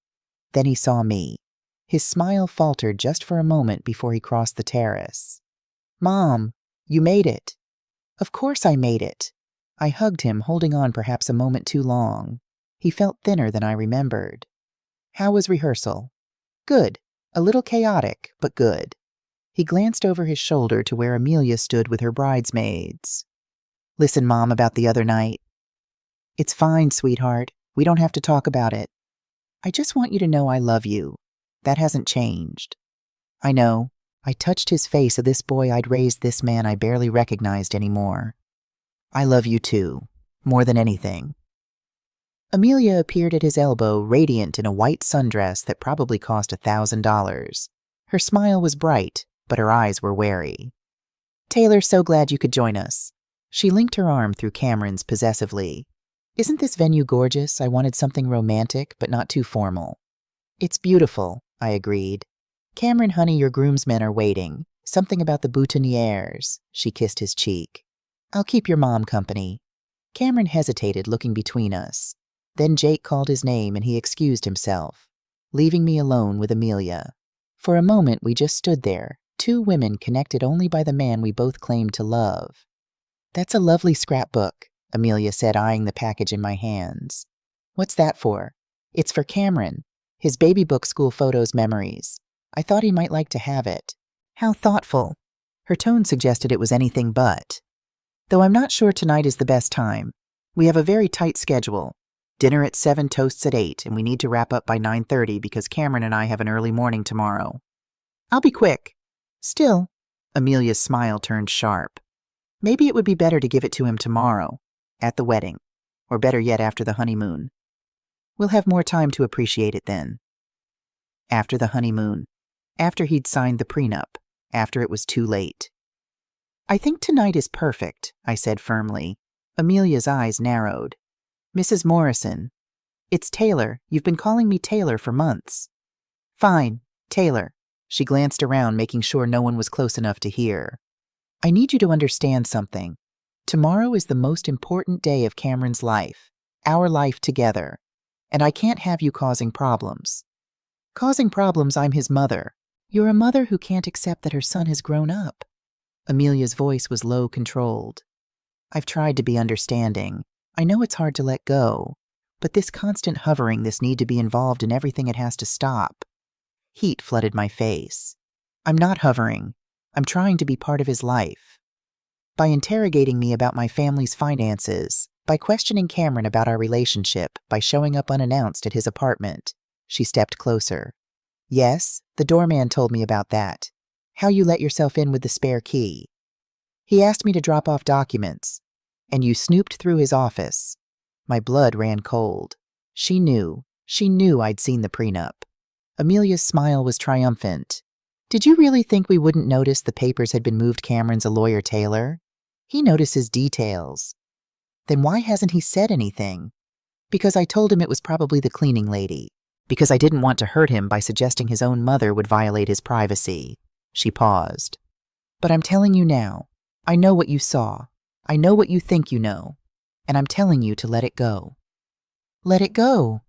Then he saw me. His smile faltered just for a moment before he crossed the terrace. "Mom, you made it." "Of course I made it." I hugged him, holding on perhaps a moment too long. He felt thinner than I remembered. "How was rehearsal?" "Good. A little chaotic, but good." He glanced over his shoulder to where Amelia stood with her bridesmaids. "Listen, Mom, about the other night." "It's fine, sweetheart. We don't have to talk about it. I just want you to know I love you. That hasn't changed." "I know." I touched his face of this boy I'd raised, this man I barely recognized anymore. "I love you too. More than anything." Amelia appeared at his elbow, radiant in a white sundress that probably cost $1,000. Her smile was bright, but her eyes were wary. "Taylor, so glad you could join us." She linked her arm through Cameron's possessively. "Isn't this venue gorgeous? I wanted something romantic, but not too formal." "It's beautiful," I agreed. "Cameron, honey, your groomsmen are waiting. Something about the boutonnieres." She kissed his cheek. "I'll keep your mom company." Cameron hesitated, looking between us. Then Jake called his name and he excused himself, leaving me alone with Amelia. For a moment we just stood there, 2 women connected only by the man we both claimed to love. "That's a lovely scrapbook," Amelia said, eyeing the package in my hands. "What's that for?" "It's for Cameron. His baby book, school photos, memories. I thought he might like to have it." "How thoughtful." Her tone suggested it was anything but. "Though I'm not sure tonight is the best time. We have a very tight schedule. Dinner at 7, toasts at 8, and we need to wrap up by 9:30 because Cameron and I have an early morning tomorrow." "I'll be quick." "Still," Amelia's smile turned sharp. "Maybe it would be better to give it to him tomorrow, at the wedding, or better yet, after the honeymoon. We'll have more time to appreciate it then." After the honeymoon. After he'd signed the prenup. After it was too late. "I think tonight is perfect," I said firmly. Amelia's eyes narrowed. "Mrs. Morrison." "It's Taylor. You've been calling me Taylor for months." "Fine, Taylor." She glanced around, making sure no one was close enough to hear. "I need you to understand something. Tomorrow is the most important day of Cameron's life, our life together, and I can't have you causing problems." "Causing problems? I'm his mother." "You're a mother who can't accept that her son has grown up." Amelia's voice was low, controlled. I've tried to be understanding. I know it's hard to let go, but this constant hovering, this need to be involved in everything, it has to stop. Heat flooded my face. I'm not hovering. I'm trying to be part of his life. By interrogating me about my family's finances, by questioning Cameron about our relationship, by showing up unannounced at his apartment. She stepped closer. Yes, the doorman told me about that. How you let yourself in with the spare key. He asked me to drop off documents, and you snooped through his office. My blood ran cold. She knew I'd seen the prenup. Amelia's smile was triumphant. Did you really think we wouldn't notice the papers had been moved? Cameron's a lawyer, Taylor. He notices details. Then why hasn't he said anything? Because I told him it was probably the cleaning lady. Because I didn't want to hurt him by suggesting his own mother would violate his privacy. She paused. But I'm telling you now, I know what you saw. I know what you think you know. And I'm telling you to let it go. Let it go.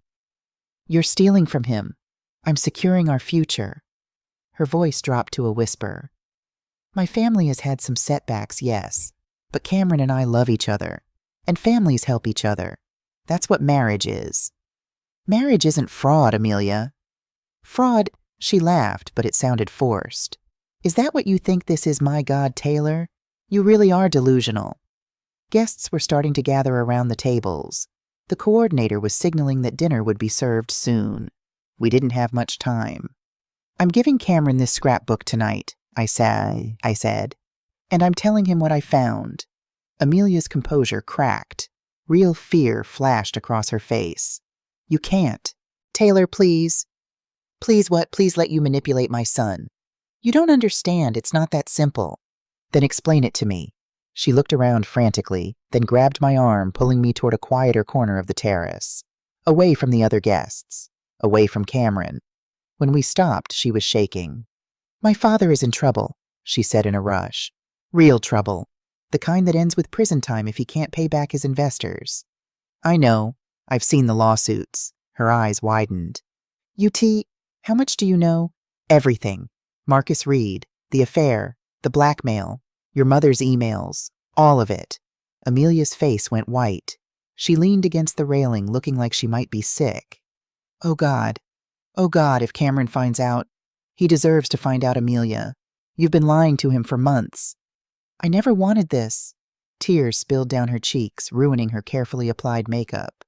You're stealing from him. I'm securing our future. Her voice dropped to a whisper. My family has had some setbacks, yes, but Cameron and I love each other, and families help each other. That's what marriage is. Marriage isn't fraud, Amelia. Fraud, she laughed, but it sounded forced. Is that what you think this is? My God, Taylor? You really are delusional. Guests were starting to gather around the tables. The coordinator was signaling that dinner would be served soon. We didn't have much time. I'm giving Cameron this scrapbook tonight, I said, and I'm telling him what I found. Amelia's composure cracked. Real fear flashed across her face. You can't. Taylor, please. Please what? Please let you manipulate my son. You don't understand. It's not that simple. Then explain it to me. She looked around frantically, then grabbed my arm, pulling me toward a quieter corner of the terrace. Away from the other guests. Away from Cameron. When we stopped, she was shaking. My father is in trouble, she said in a rush. Real trouble. The kind that ends with prison time if he can't pay back his investors. I know. I've seen the lawsuits. Her eyes widened. How much do you know? Everything. Marcus Reed, the affair, the blackmail, your mother's emails, all of it. Amelia's face went white. She leaned against the railing, looking like she might be sick. Oh God, if Cameron finds out. He deserves to find out, Amelia. You've been lying to him for months. I never wanted this. Tears spilled down her cheeks, ruining her carefully applied makeup.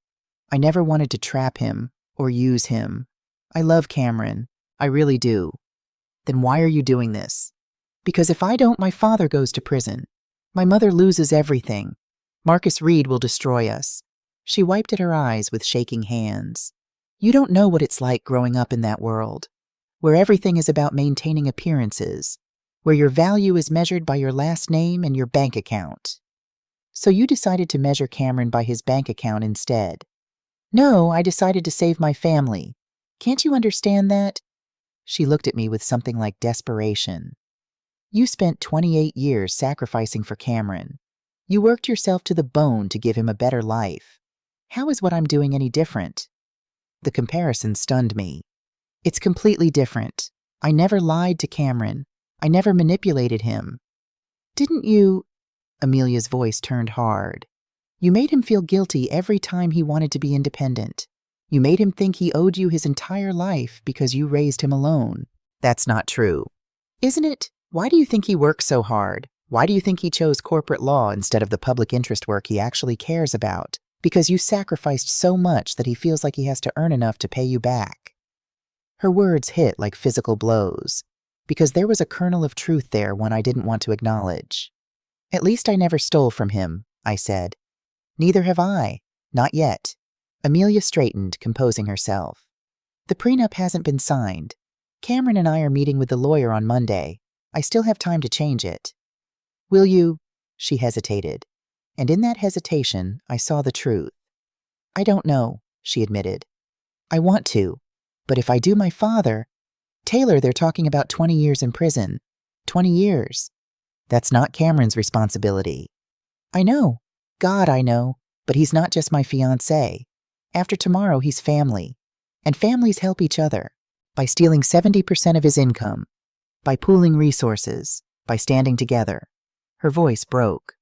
I never wanted to trap him or use him. I love Cameron. I really do. Then why are you doing this? Because if I don't, my father goes to prison. My mother loses everything. Marcus Reed will destroy us. She wiped at her eyes with shaking hands. You don't know what it's like growing up in that world, where everything is about maintaining appearances, where your value is measured by your last name and your bank account. So you decided to measure Cameron by his bank account instead. No, I decided to save my family. Can't you understand that? She looked at me with something like desperation. You spent 28 years sacrificing for Cameron. You worked yourself to the bone to give him a better life. How is what I'm doing any different? The comparison stunned me. It's completely different. I never lied to Cameron. I never manipulated him. Didn't you? Amelia's voice turned hard. You made him feel guilty every time he wanted to be independent. You made him think he owed you his entire life because you raised him alone. That's not true. Isn't it? Why do you think he works so hard? Why do you think he chose corporate law instead of the public interest work he actually cares about? Because you sacrificed so much that he feels like he has to earn enough to pay you back. Her words hit like physical blows, because there was a kernel of truth there, one I didn't want to acknowledge. At least I never stole from him, I said. Neither have I. Not yet. Amelia straightened, composing herself. The prenup hasn't been signed. Cameron and I are meeting with the lawyer on Monday. I still have time to change it. Will you? She hesitated. And in that hesitation, I saw the truth. I don't know, she admitted. I want to, but if I do, my father... Taylor, they're talking about 20 years in prison. 20 years. That's not Cameron's responsibility. I know. God, I know. But he's not just my fiancé. After tomorrow, he's family. And families help each other. By stealing 70% of his income. By pooling resources. By standing together. Her voice broke.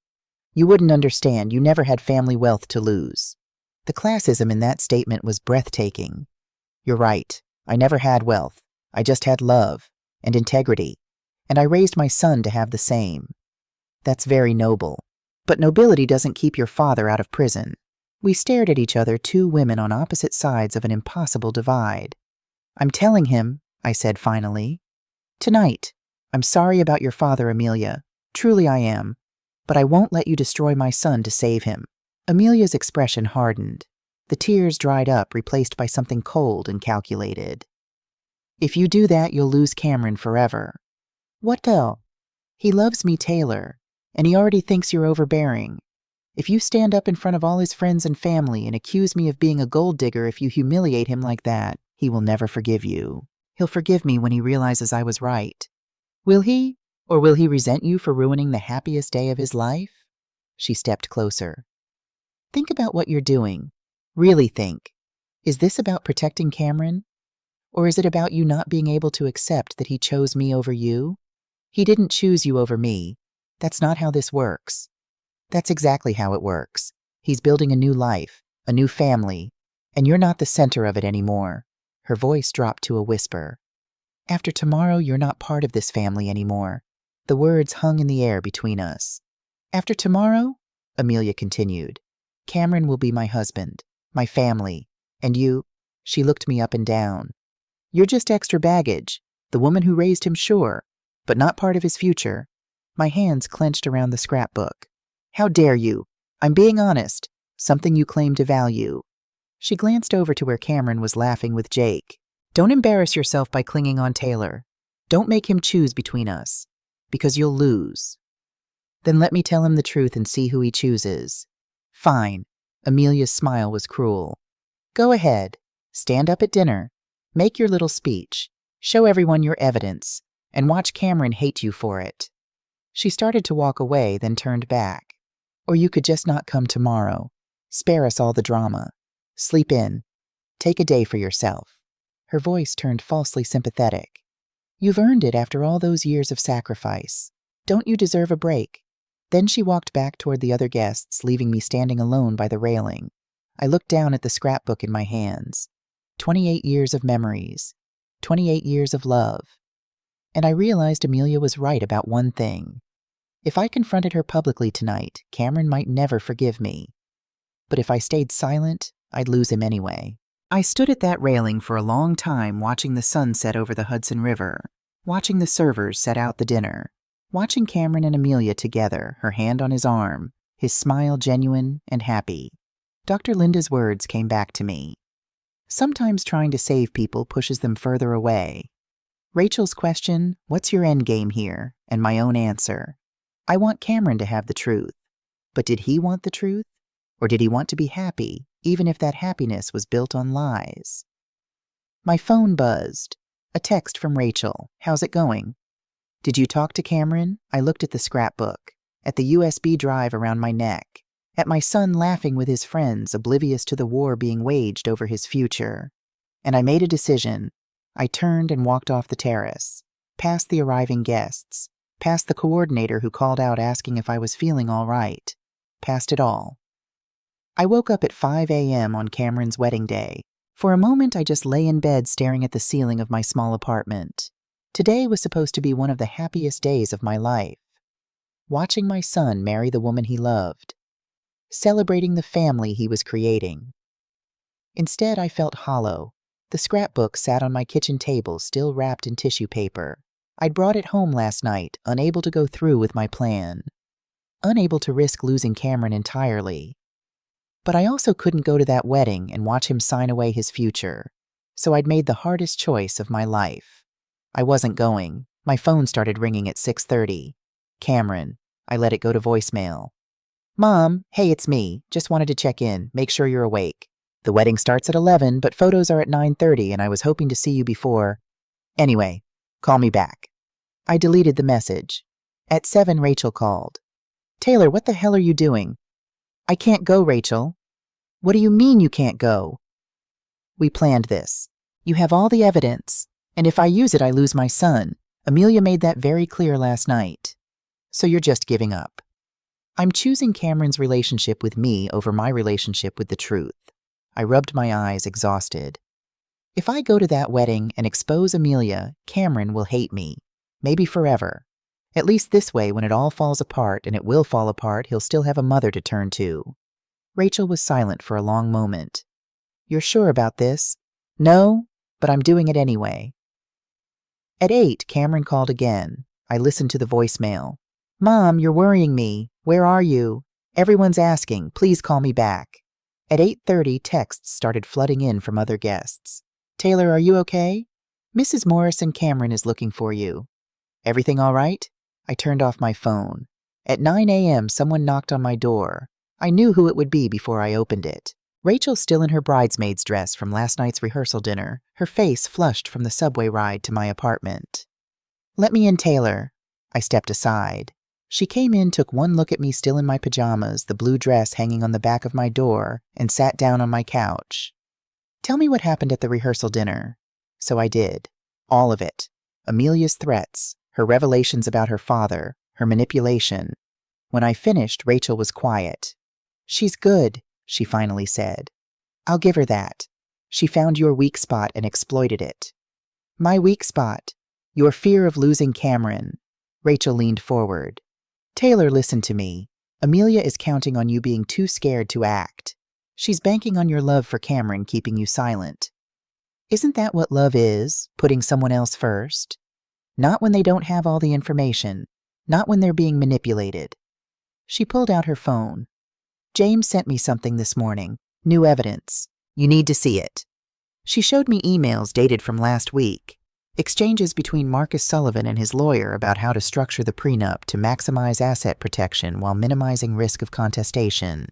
You wouldn't understand. You never had family wealth to lose. The classism in that statement was breathtaking. You're right. I never had wealth. I just had love and integrity, and I raised my son to have the same. That's very noble. But nobility doesn't keep your father out of prison. We stared at each other, two women on opposite sides of an impossible divide. I'm telling him, I said finally. Tonight. I'm sorry about your father, Amelia. Truly I am. But I won't let you destroy my son to save him. Amelia's expression hardened. The tears dried up, replaced by something cold and calculated. If you do that, you'll lose Cameron forever. What the? He loves me, Taylor, and he already thinks you're overbearing. If you stand up in front of all his friends and family and accuse me of being a gold digger, if you humiliate him like that, he will never forgive you. He'll forgive me when he realizes I was right. Will he? Or will he resent you for ruining the happiest day of his life? She stepped closer. Think about what you're doing. Really think. Is this about protecting Cameron? Or is it about you not being able to accept that he chose me over you? He didn't choose you over me. That's not how this works. That's exactly how it works. He's building a new life, a new family, and you're not the center of it anymore. Her voice dropped to a whisper. After tomorrow, you're not part of this family anymore. The words hung in the air between us. After tomorrow, Amelia continued, Cameron will be my husband, my family, and you, she looked me up and down. You're just extra baggage, the woman who raised him, sure, but not part of his future. My hands clenched around the scrapbook. How dare you? I'm being honest, something you claim to value. She glanced over to where Cameron was laughing with Jake. Don't embarrass yourself by clinging on Taylor. Don't make him choose between us, because you'll lose. Then let me tell him the truth and see who he chooses. Fine. Amelia's smile was cruel. Go ahead. Stand up at dinner. Make your little speech. Show everyone your evidence, and watch Cameron hate you for it. She started to walk away, then turned back. Or you could just not come tomorrow. Spare us all the drama. Sleep in. Take a day for yourself. Her voice turned falsely sympathetic. You've earned it after all those years of sacrifice. Don't you deserve a break? Then she walked back toward the other guests, leaving me standing alone by the railing. I looked down at the scrapbook in my hands. 28 years of memories. 28 years of love. And I realized Amelia was right about one thing. If I confronted her publicly tonight, Cameron might never forgive me. But if I stayed silent, I'd lose him anyway. I stood at that railing for a long time, watching the sun set over the Hudson River, watching the servers set out the dinner, watching Cameron and Amelia together, her hand on his arm, his smile genuine and happy. Dr. Linda's words came back to me. Sometimes trying to save people pushes them further away. Rachel's question, what's your end game here? And my own answer. I want Cameron to have the truth. But did he want the truth? Or did he want to be happy, even if that happiness was built on lies? My phone buzzed. A text from Rachel. How's it going? Did you talk to Cameron? I looked at the scrapbook, at the USB drive around my neck, at my son laughing with his friends, oblivious to the war being waged over his future. And I made a decision. I turned and walked off the terrace, past the arriving guests, past the coordinator who called out asking if I was feeling all right, past it all. I woke up at 5 a.m. on Cameron's wedding day. For a moment, I just lay in bed staring at the ceiling of my small apartment. Today was supposed to be one of the happiest days of my life. Watching my son marry the woman he loved. Celebrating the family he was creating. Instead, I felt hollow. The scrapbook sat on my kitchen table, still wrapped in tissue paper. I'd brought it home last night, unable to go through with my plan. Unable to risk losing Cameron entirely. But I also couldn't go to that wedding and watch him sign away his future. So I'd made the hardest choice of my life. I wasn't going. My phone started ringing at 6:30. Cameron. I let it go to voicemail. Mom, hey, it's me. Just wanted to check in, make sure you're awake. The wedding starts at 11, but photos are at 9:30, and I was hoping to see you before. Anyway, call me back. I deleted the message. At 7, Rachel called. Taylor, what the hell are you doing? I can't go, Rachel. What do you mean you can't go? We planned this. You have all the evidence, and if I use it, I lose my son. Amelia made that very clear last night. So you're just giving up. I'm choosing Cameron's relationship with me over my relationship with the truth. I rubbed my eyes, exhausted. If I go to that wedding and expose Amelia, Cameron will hate me. Maybe forever. At least this way, when it all falls apart, and it will fall apart, he'll still have a mother to turn to. Rachel was silent for a long moment. You're sure about this? No, but I'm doing it anyway. At 8, Cameron called again. I listened to the voicemail. Mom, you're worrying me. Where are you? Everyone's asking. Please call me back. At 8:30, texts started flooding in from other guests. Taylor, are you okay? Mrs. Morrison Cameron is looking for you. Everything all right? I turned off my phone. At 9 a.m., someone knocked on my door. I knew who it would be before I opened it. Rachel, still in her bridesmaid's dress from last night's rehearsal dinner, her face flushed from the subway ride to my apartment. Let me in, Taylor. I stepped aside. She came in, took one look at me still in my pajamas, the blue dress hanging on the back of my door, and sat down on my couch. Tell me what happened at the rehearsal dinner. So I did. All of it. Amelia's threats, her revelations about her father, her manipulation. When I finished, Rachel was quiet. She's good, she finally said. I'll give her that. She found your weak spot and exploited it. My weak spot? Your fear of losing Cameron. Rachel leaned forward. Taylor, listen to me. Amelia is counting on you being too scared to act. She's banking on your love for Cameron keeping you silent. Isn't that what love is, putting someone else first? Not when they don't have all the information, not when they're being manipulated. She pulled out her phone. James sent me something this morning, new evidence. You need to see it. She showed me emails dated from last week, exchanges between Marcus Sullivan and his lawyer about how to structure the prenup to maximize asset protection while minimizing risk of contestation.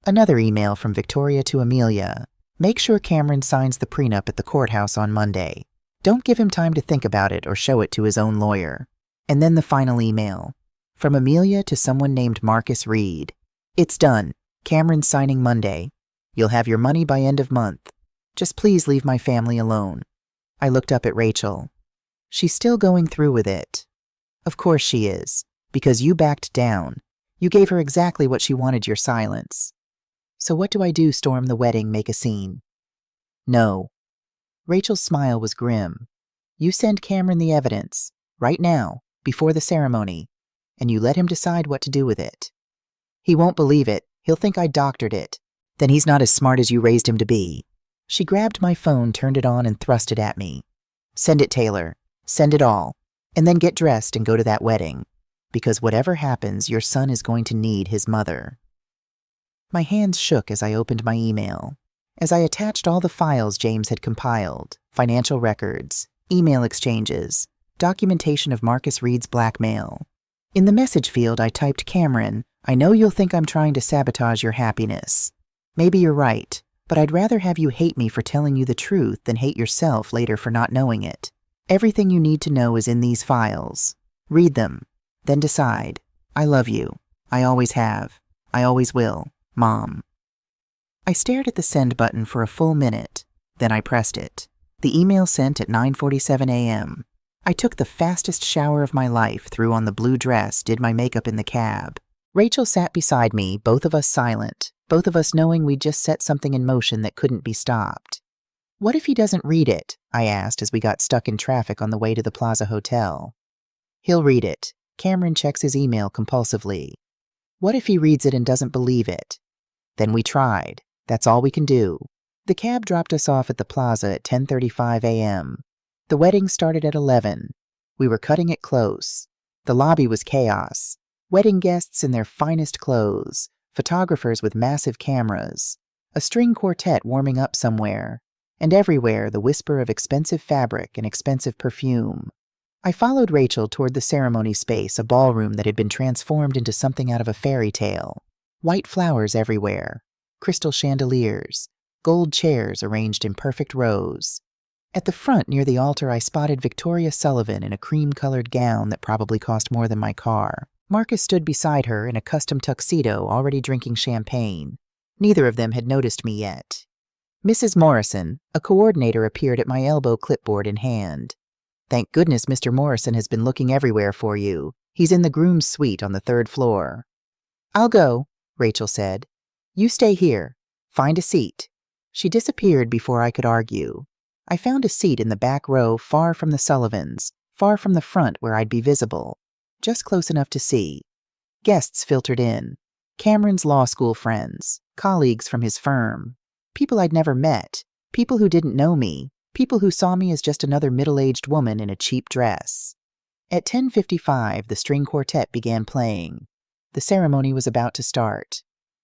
Another email from Victoria to Amelia. Make sure Cameron signs the prenup at the courthouse on Monday. Don't give him time to think about it or show it to his own lawyer. And then the final email. From Amelia to someone named Marcus Reed. It's done. Cameron's signing Monday. You'll have your money by end of month. Just please leave my family alone. I looked up at Rachel. She's still going through with it. Of course she is, because you backed down. You gave her exactly what she wanted, your silence. So what do I do? Storm the wedding, make a scene? No. Rachel's smile was grim. You send Cameron the evidence, right now, before the ceremony, and you let him decide what to do with it. He won't believe it. He'll think I doctored it. Then he's not as smart as you raised him to be. She grabbed my phone, turned it on, and thrust it at me. Send it, Taylor. Send it all. And then get dressed and go to that wedding. Because whatever happens, your son is going to need his mother. My hands shook as I opened my email. As I attached all the files James had compiled, financial records, email exchanges, documentation of Marcus Reed's blackmail. In the message field, I typed, Cameron, I know you'll think I'm trying to sabotage your happiness. Maybe you're right, but I'd rather have you hate me for telling you the truth than hate yourself later for not knowing it. Everything you need to know is in these files. Read them, then decide. I love you. I always have. I always will. Mom. I stared at the send button for a full minute. Then I pressed it. The email sent at 9:47 a.m. I took the fastest shower of my life, threw on the blue dress, did my makeup in the cab. Rachel sat beside me, both of us silent, both of us knowing we'd just set something in motion that couldn't be stopped. What if he doesn't read it? I asked as we got stuck in traffic on the way to the Plaza Hotel. He'll read it. Cameron checks his email compulsively. What if he reads it and doesn't believe it? Then we tried. That's all we can do. The cab dropped us off at the Plaza at 10:35 a.m. The wedding started at 11. We were cutting it close. The lobby was chaos. Wedding guests in their finest clothes, photographers with massive cameras, a string quartet warming up somewhere, and everywhere the whisper of expensive fabric and expensive perfume. I followed Rachel toward the ceremony space, a ballroom that had been transformed into something out of a fairy tale. White flowers everywhere, crystal chandeliers, gold chairs arranged in perfect rows. At the front near the altar, I spotted Victoria Sullivan in a cream-colored gown that probably cost more than my car. Marcus stood beside her in a custom tuxedo, already drinking champagne. Neither of them had noticed me yet. Mrs. Morrison, a coordinator, appeared at my elbow, clipboard in hand. Thank goodness Mr. Morrison has been looking everywhere for you. He's in the groom's suite on the 3rd floor. I'll go, Rachel said. You stay here. Find a seat. She disappeared before I could argue. I found a seat in the back row, far from the Sullivans, far from the front where I'd be visible, just close enough to see. Guests filtered in. Cameron's law school friends, colleagues from his firm, people I'd never met, people who didn't know me, people who saw me as just another middle-aged woman in a cheap dress. At 10:55, the string quartet began playing. The ceremony was about to start.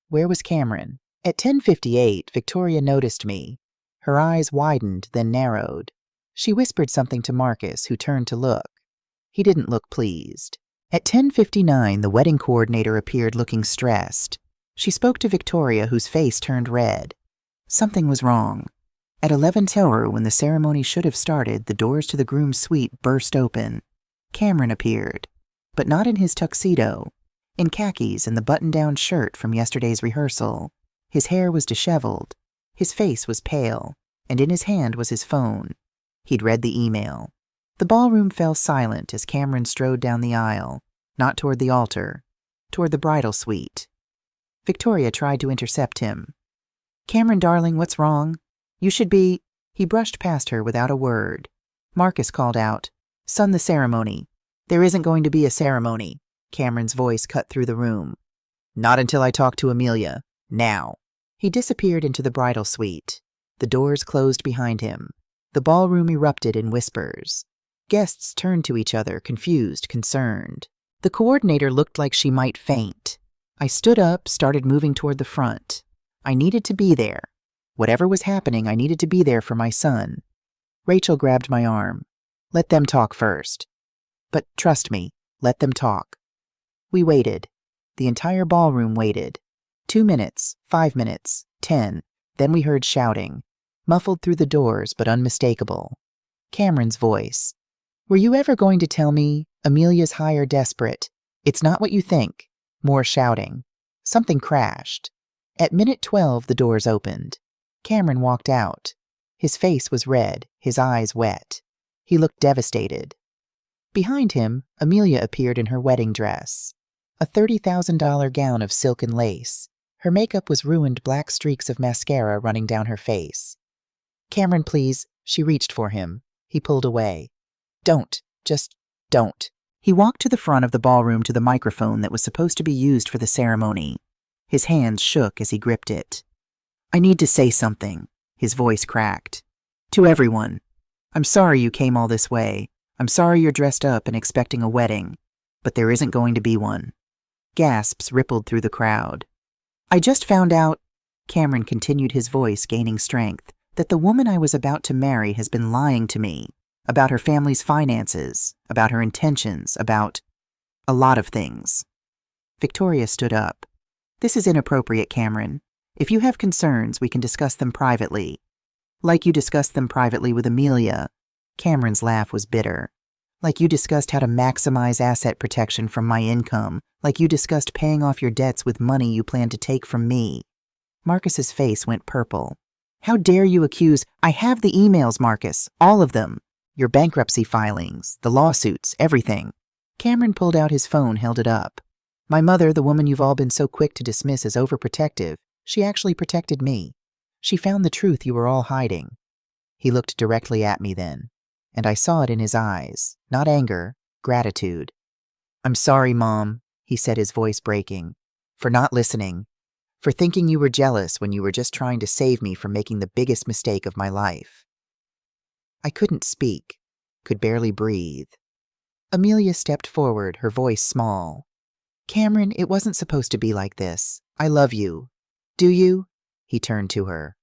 Where was Cameron? At 10:58, Victoria noticed me. Her eyes widened, then narrowed. She whispered something to Marcus, who turned to look. He didn't look pleased. At 10:59, the wedding coordinator appeared looking stressed. She spoke to Victoria, whose face turned red. Something was wrong. At 11:10, when the ceremony should have started, the doors to the groom's suite burst open. Cameron appeared, but not in his tuxedo, in khakis and the button-down shirt from yesterday's rehearsal. His hair was disheveled, his face was pale, and in his hand was his phone. He'd read the email. The ballroom fell silent as Cameron strode down the aisle, not toward the altar, toward the bridal suite. Victoria tried to intercept him. Cameron, darling, what's wrong? You should be... He brushed past her without a word. Marcus called out, Son, the ceremony. There isn't going to be a ceremony. Cameron's voice cut through the room. Not until I talk to Amelia. Now. He disappeared into the bridal suite. The doors closed behind him. The ballroom erupted in whispers. Guests turned to each other, confused, concerned. The coordinator looked like she might faint. I stood up, started moving toward the front. I needed to be there. Whatever was happening, I needed to be there for my son. Rachel grabbed my arm. Let them talk first. But trust me, let them talk. We waited. The entire ballroom waited. 2 minutes, 5 minutes, 10. Then we heard shouting, muffled through the doors but unmistakable. Cameron's voice. Were you ever going to tell me Amelia's high or desperate? It's not what you think. More shouting. Something crashed. At minute 12, the doors opened. Cameron walked out. His face was red, his eyes wet. He looked devastated. Behind him, Amelia appeared in her wedding dress. A $30,000 gown of silk and lace. Her makeup was ruined black streaks of mascara running down her face. Cameron, please. She reached for him. He pulled away. Don't. Just don't. He walked to the front of the ballroom to the microphone that was supposed to be used for the ceremony. His hands shook as he gripped it. I need to say something. His voice cracked. To everyone. I'm sorry you came all this way. I'm sorry you're dressed up and expecting a wedding. But there isn't going to be one. Gasps rippled through the crowd. I just found out, Cameron continued, his voice gaining strength, that the woman I was about to marry has been lying to me about her family's finances, about her intentions, about a lot of things. Victoria stood up. This is inappropriate, Cameron. If you have concerns, we can discuss them privately. Like you discussed them privately with Amelia. Cameron's laugh was bitter. Like you discussed how to maximize asset protection from my income. Like you discussed paying off your debts with money you plan to take from me. Marcus's face went purple. How dare you accuse... I have the emails, Marcus. All of them. Your bankruptcy filings, the lawsuits, everything. Cameron pulled out his phone, held it up. My mother, the woman you've all been so quick to dismiss as overprotective, she actually protected me. She found the truth you were all hiding. He looked directly at me then, and I saw it in his eyes, not anger, gratitude. I'm sorry, Mom, he said, his voice breaking, for not listening, for thinking you were jealous when you were just trying to save me from making the biggest mistake of my life. I couldn't speak, could barely breathe. Amelia stepped forward, her voice small. Cameron, it wasn't supposed to be like this. I love you. Do you? He turned to her.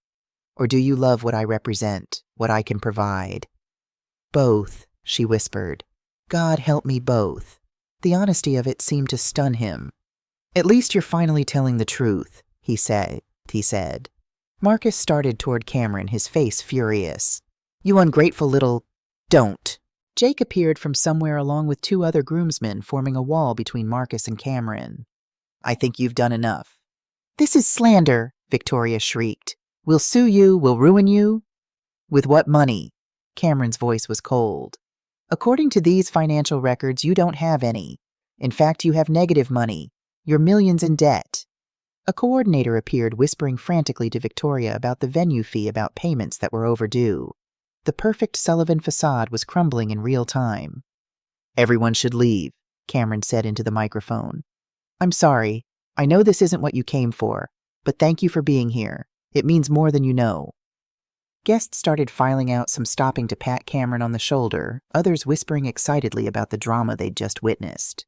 Or do you love what I represent, what I can provide? Both, she whispered. God help me, both. The honesty of it seemed to stun him. At least you're finally telling the truth, he said. Marcus started toward Cameron, his face furious. You ungrateful little... Don't. Jake appeared from somewhere along with 2 other groomsmen, forming a wall between Marcus and Cameron. I think you've done enough. This is slander, Victoria shrieked. We'll sue you, we'll ruin you. With what money? Cameron's voice was cold. According to these financial records, you don't have any. In fact, you have negative money. You're millions in debt." A coordinator appeared, whispering frantically to Victoria about the venue fee, about payments that were overdue. The perfect Sullivan facade was crumbling in real time. "Everyone should leave," Cameron said into the microphone. "I'm sorry. I know this isn't what you came for, but thank you for being here. It means more than you know." Guests started filing out, some stopping to pat Cameron on the shoulder, others whispering excitedly about the drama they'd just witnessed.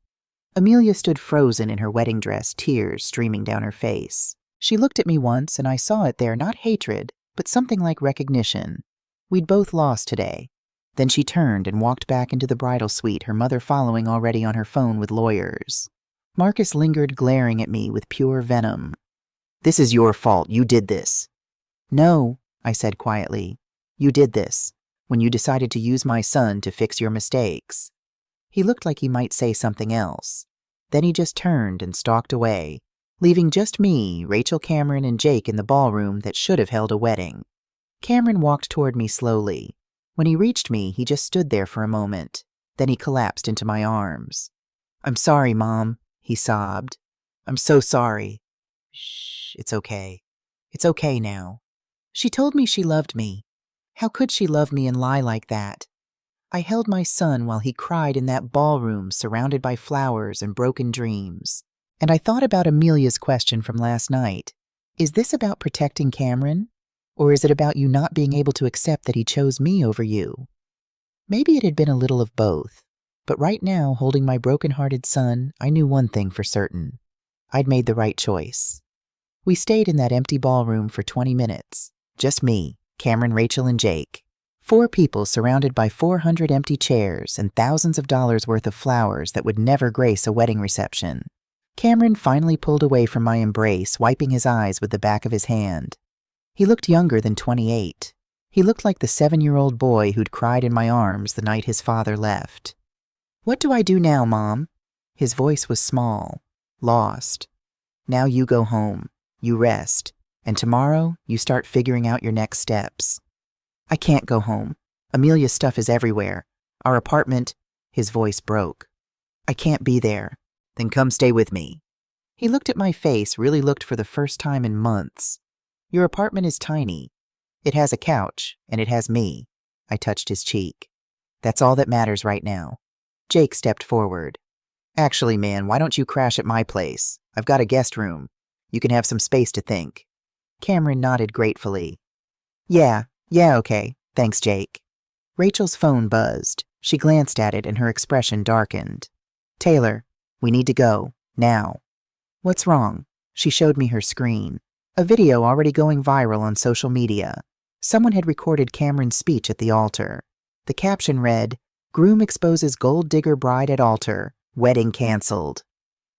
Amelia stood frozen in her wedding dress, tears streaming down her face. She looked at me once, and I saw it there, not hatred, but something like recognition. We'd both lost today. Then she turned and walked back into the bridal suite, her mother following already on her phone with lawyers. Marcus lingered, glaring at me with pure venom. "This is your fault. You did this." "No," I said quietly. "You did this, when you decided to use my son to fix your mistakes." He looked like he might say something else. Then he just turned and stalked away, leaving just me, Rachel, Cameron, and Jake in the ballroom that should have held a wedding. Cameron walked toward me slowly. When he reached me, he just stood there for a moment. Then he collapsed into my arms. "I'm sorry, Mom," he sobbed. "I'm so sorry." "Shh, it's okay. It's okay now. She told me she loved me. How could she love me and lie like that?" I held my son while he cried in that ballroom, surrounded by flowers and broken dreams. And I thought about Amelia's question from last night. Is this about protecting Cameron? Or is it about you not being able to accept that he chose me over you? Maybe it had been a little of both. But right now, holding my broken-hearted son, I knew one thing for certain. I'd made the right choice. We stayed in that empty ballroom for 20 minutes. Just me, Cameron, Rachel, and Jake. 4 people surrounded by 400 empty chairs and thousands of dollars worth of flowers that would never grace a wedding reception. Cameron finally pulled away from my embrace, wiping his eyes with the back of his hand. He looked younger than 28. He looked like the 7-year-old boy who'd cried in my arms the night his father left. "What do I do now, Mom?" His voice was small, lost. "Now you go home. You rest. And tomorrow, you start figuring out your next steps." "I can't go home. Amelia's stuff is everywhere. Our apartment—" His voice broke. "I can't be there." "Then come stay with me." He looked at my face, really looked for the first time in months. "Your apartment is tiny. It has a couch, and it has me." I touched his cheek. "That's all that matters right now." Jake stepped forward. "Actually, man, why don't you crash at my place? I've got a guest room. You can have some space to think." Cameron nodded gratefully. Yeah, okay. Thanks, Jake." Rachel's phone buzzed. She glanced at it and her expression darkened. "Taylor, we need to go. Now." "What's wrong?" She showed me her screen. A video already going viral on social media. Someone had recorded Cameron's speech at the altar. The caption read, "Groom exposes gold digger bride at altar. Wedding canceled."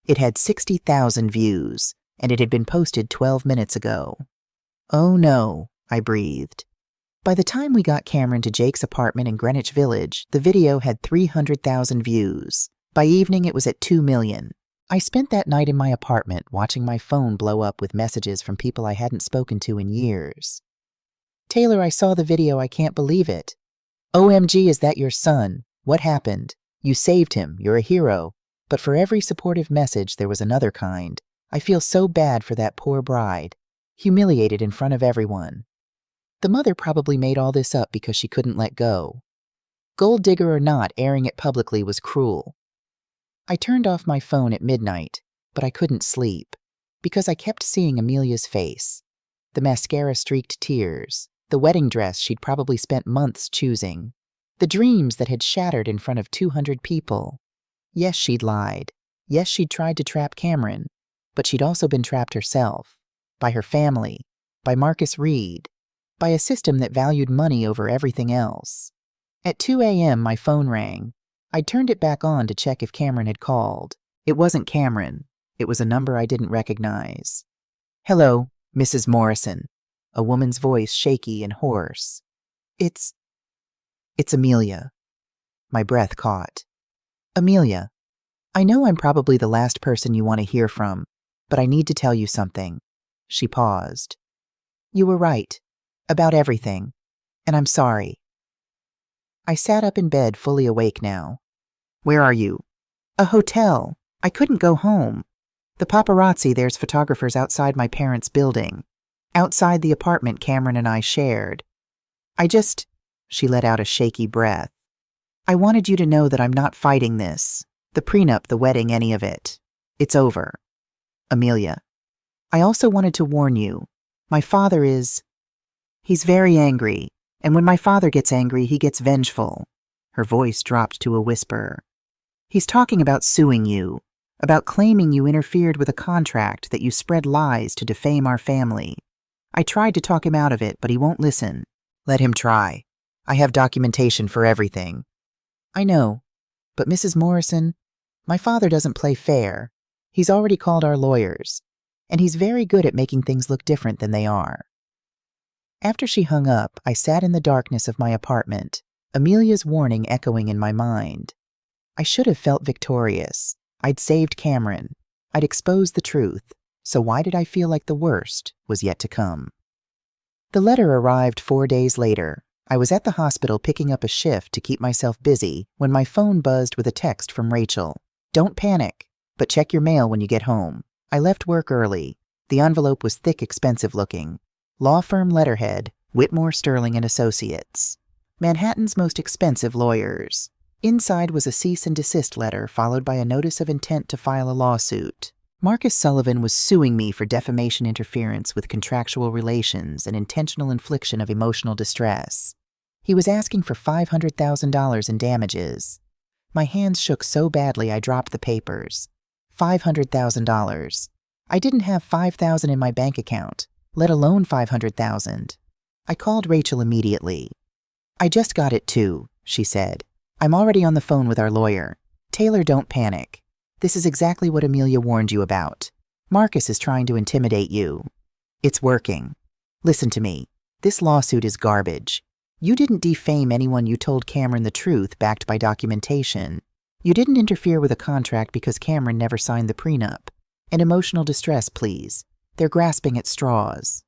It had 60,000 views, and it had been posted 12 minutes ago. "Oh no," I breathed. By the time we got Cameron to Jake's apartment in Greenwich Village, the video had 300,000 views. By evening, it was at 2 million. I spent that night in my apartment watching my phone blow up with messages from people I hadn't spoken to in years. "Taylor, I saw the video. I can't believe it." "OMG, is that your son? What happened? You saved him. You're a hero." But for every supportive message, there was another kind. "I feel so bad for that poor bride. Humiliated in front of everyone. The mother probably made all this up because she couldn't let go. Gold digger or not, airing it publicly was cruel." I turned off my phone at midnight, but I couldn't sleep, because I kept seeing Amelia's face. The mascara-streaked tears, the wedding dress she'd probably spent months choosing, the dreams that had shattered in front of 200 people. Yes, she'd lied. Yes, she'd tried to trap Cameron, but she'd also been trapped herself, by her family, by Marcus Reed, by a system that valued money over everything else. At 2 a.m., my phone rang. I turned it back on to check if Cameron had called. It wasn't Cameron. It was a number I didn't recognize. "Hello, Mrs. Morrison," a woman's voice shaky and hoarse. It's Amelia." My breath caught. "Amelia, I know I'm probably the last person you want to hear from, but I need to tell you something." She paused. "You were right. About everything. And I'm sorry." I sat up in bed, fully awake now. "Where are you?" "A hotel. I couldn't go home. The paparazzi, there's photographers outside my parents' building, outside the apartment Cameron and I shared. She let out a shaky breath. I wanted you to know that I'm not fighting this. The prenup, the wedding, any of it. It's over. Amelia. I also wanted to warn you. My father he's very angry, and when my father gets angry, he gets vengeful. Her voice dropped to a whisper. He's talking about suing you, about claiming you interfered with a contract, that you spread lies to defame our family. I tried to talk him out of it, but he won't listen. Let him try. I have documentation for everything. I know, but Mrs. Morrison, my father doesn't play fair. He's already called our lawyers, and he's very good at making things look different than they are. After she hung up, I sat in the darkness of my apartment, Amelia's warning echoing in my mind. I should have felt victorious. I'd saved Cameron. I'd exposed the truth. So why did I feel like the worst was yet to come? The letter arrived 4 days later. I was at the hospital picking up a shift to keep myself busy when my phone buzzed with a text from Rachel. Don't panic, but check your mail when you get home. I left work early. The envelope was thick, expensive looking. Law firm letterhead, Whitmore, Sterling and Associates. Manhattan's most expensive lawyers. Inside was a cease and desist letter followed by a notice of intent to file a lawsuit. Marcus Sullivan was suing me for defamation, interference with contractual relations, and intentional infliction of emotional distress. He was asking for $500,000 in damages. My hands shook so badly I dropped the papers. $500,000. I didn't have $5,000 in my bank account, let alone $500,000. I called Rachel immediately. I just got it too, she said. I'm already on the phone with our lawyer. Taylor, don't panic. This is exactly what Amelia warned you about. Marcus is trying to intimidate you. It's working. Listen to me. This lawsuit is garbage. You didn't defame anyone. You told Cameron the truth backed by documentation. You didn't interfere with a contract because Cameron never signed the prenup. And emotional distress, please. They're grasping at straws.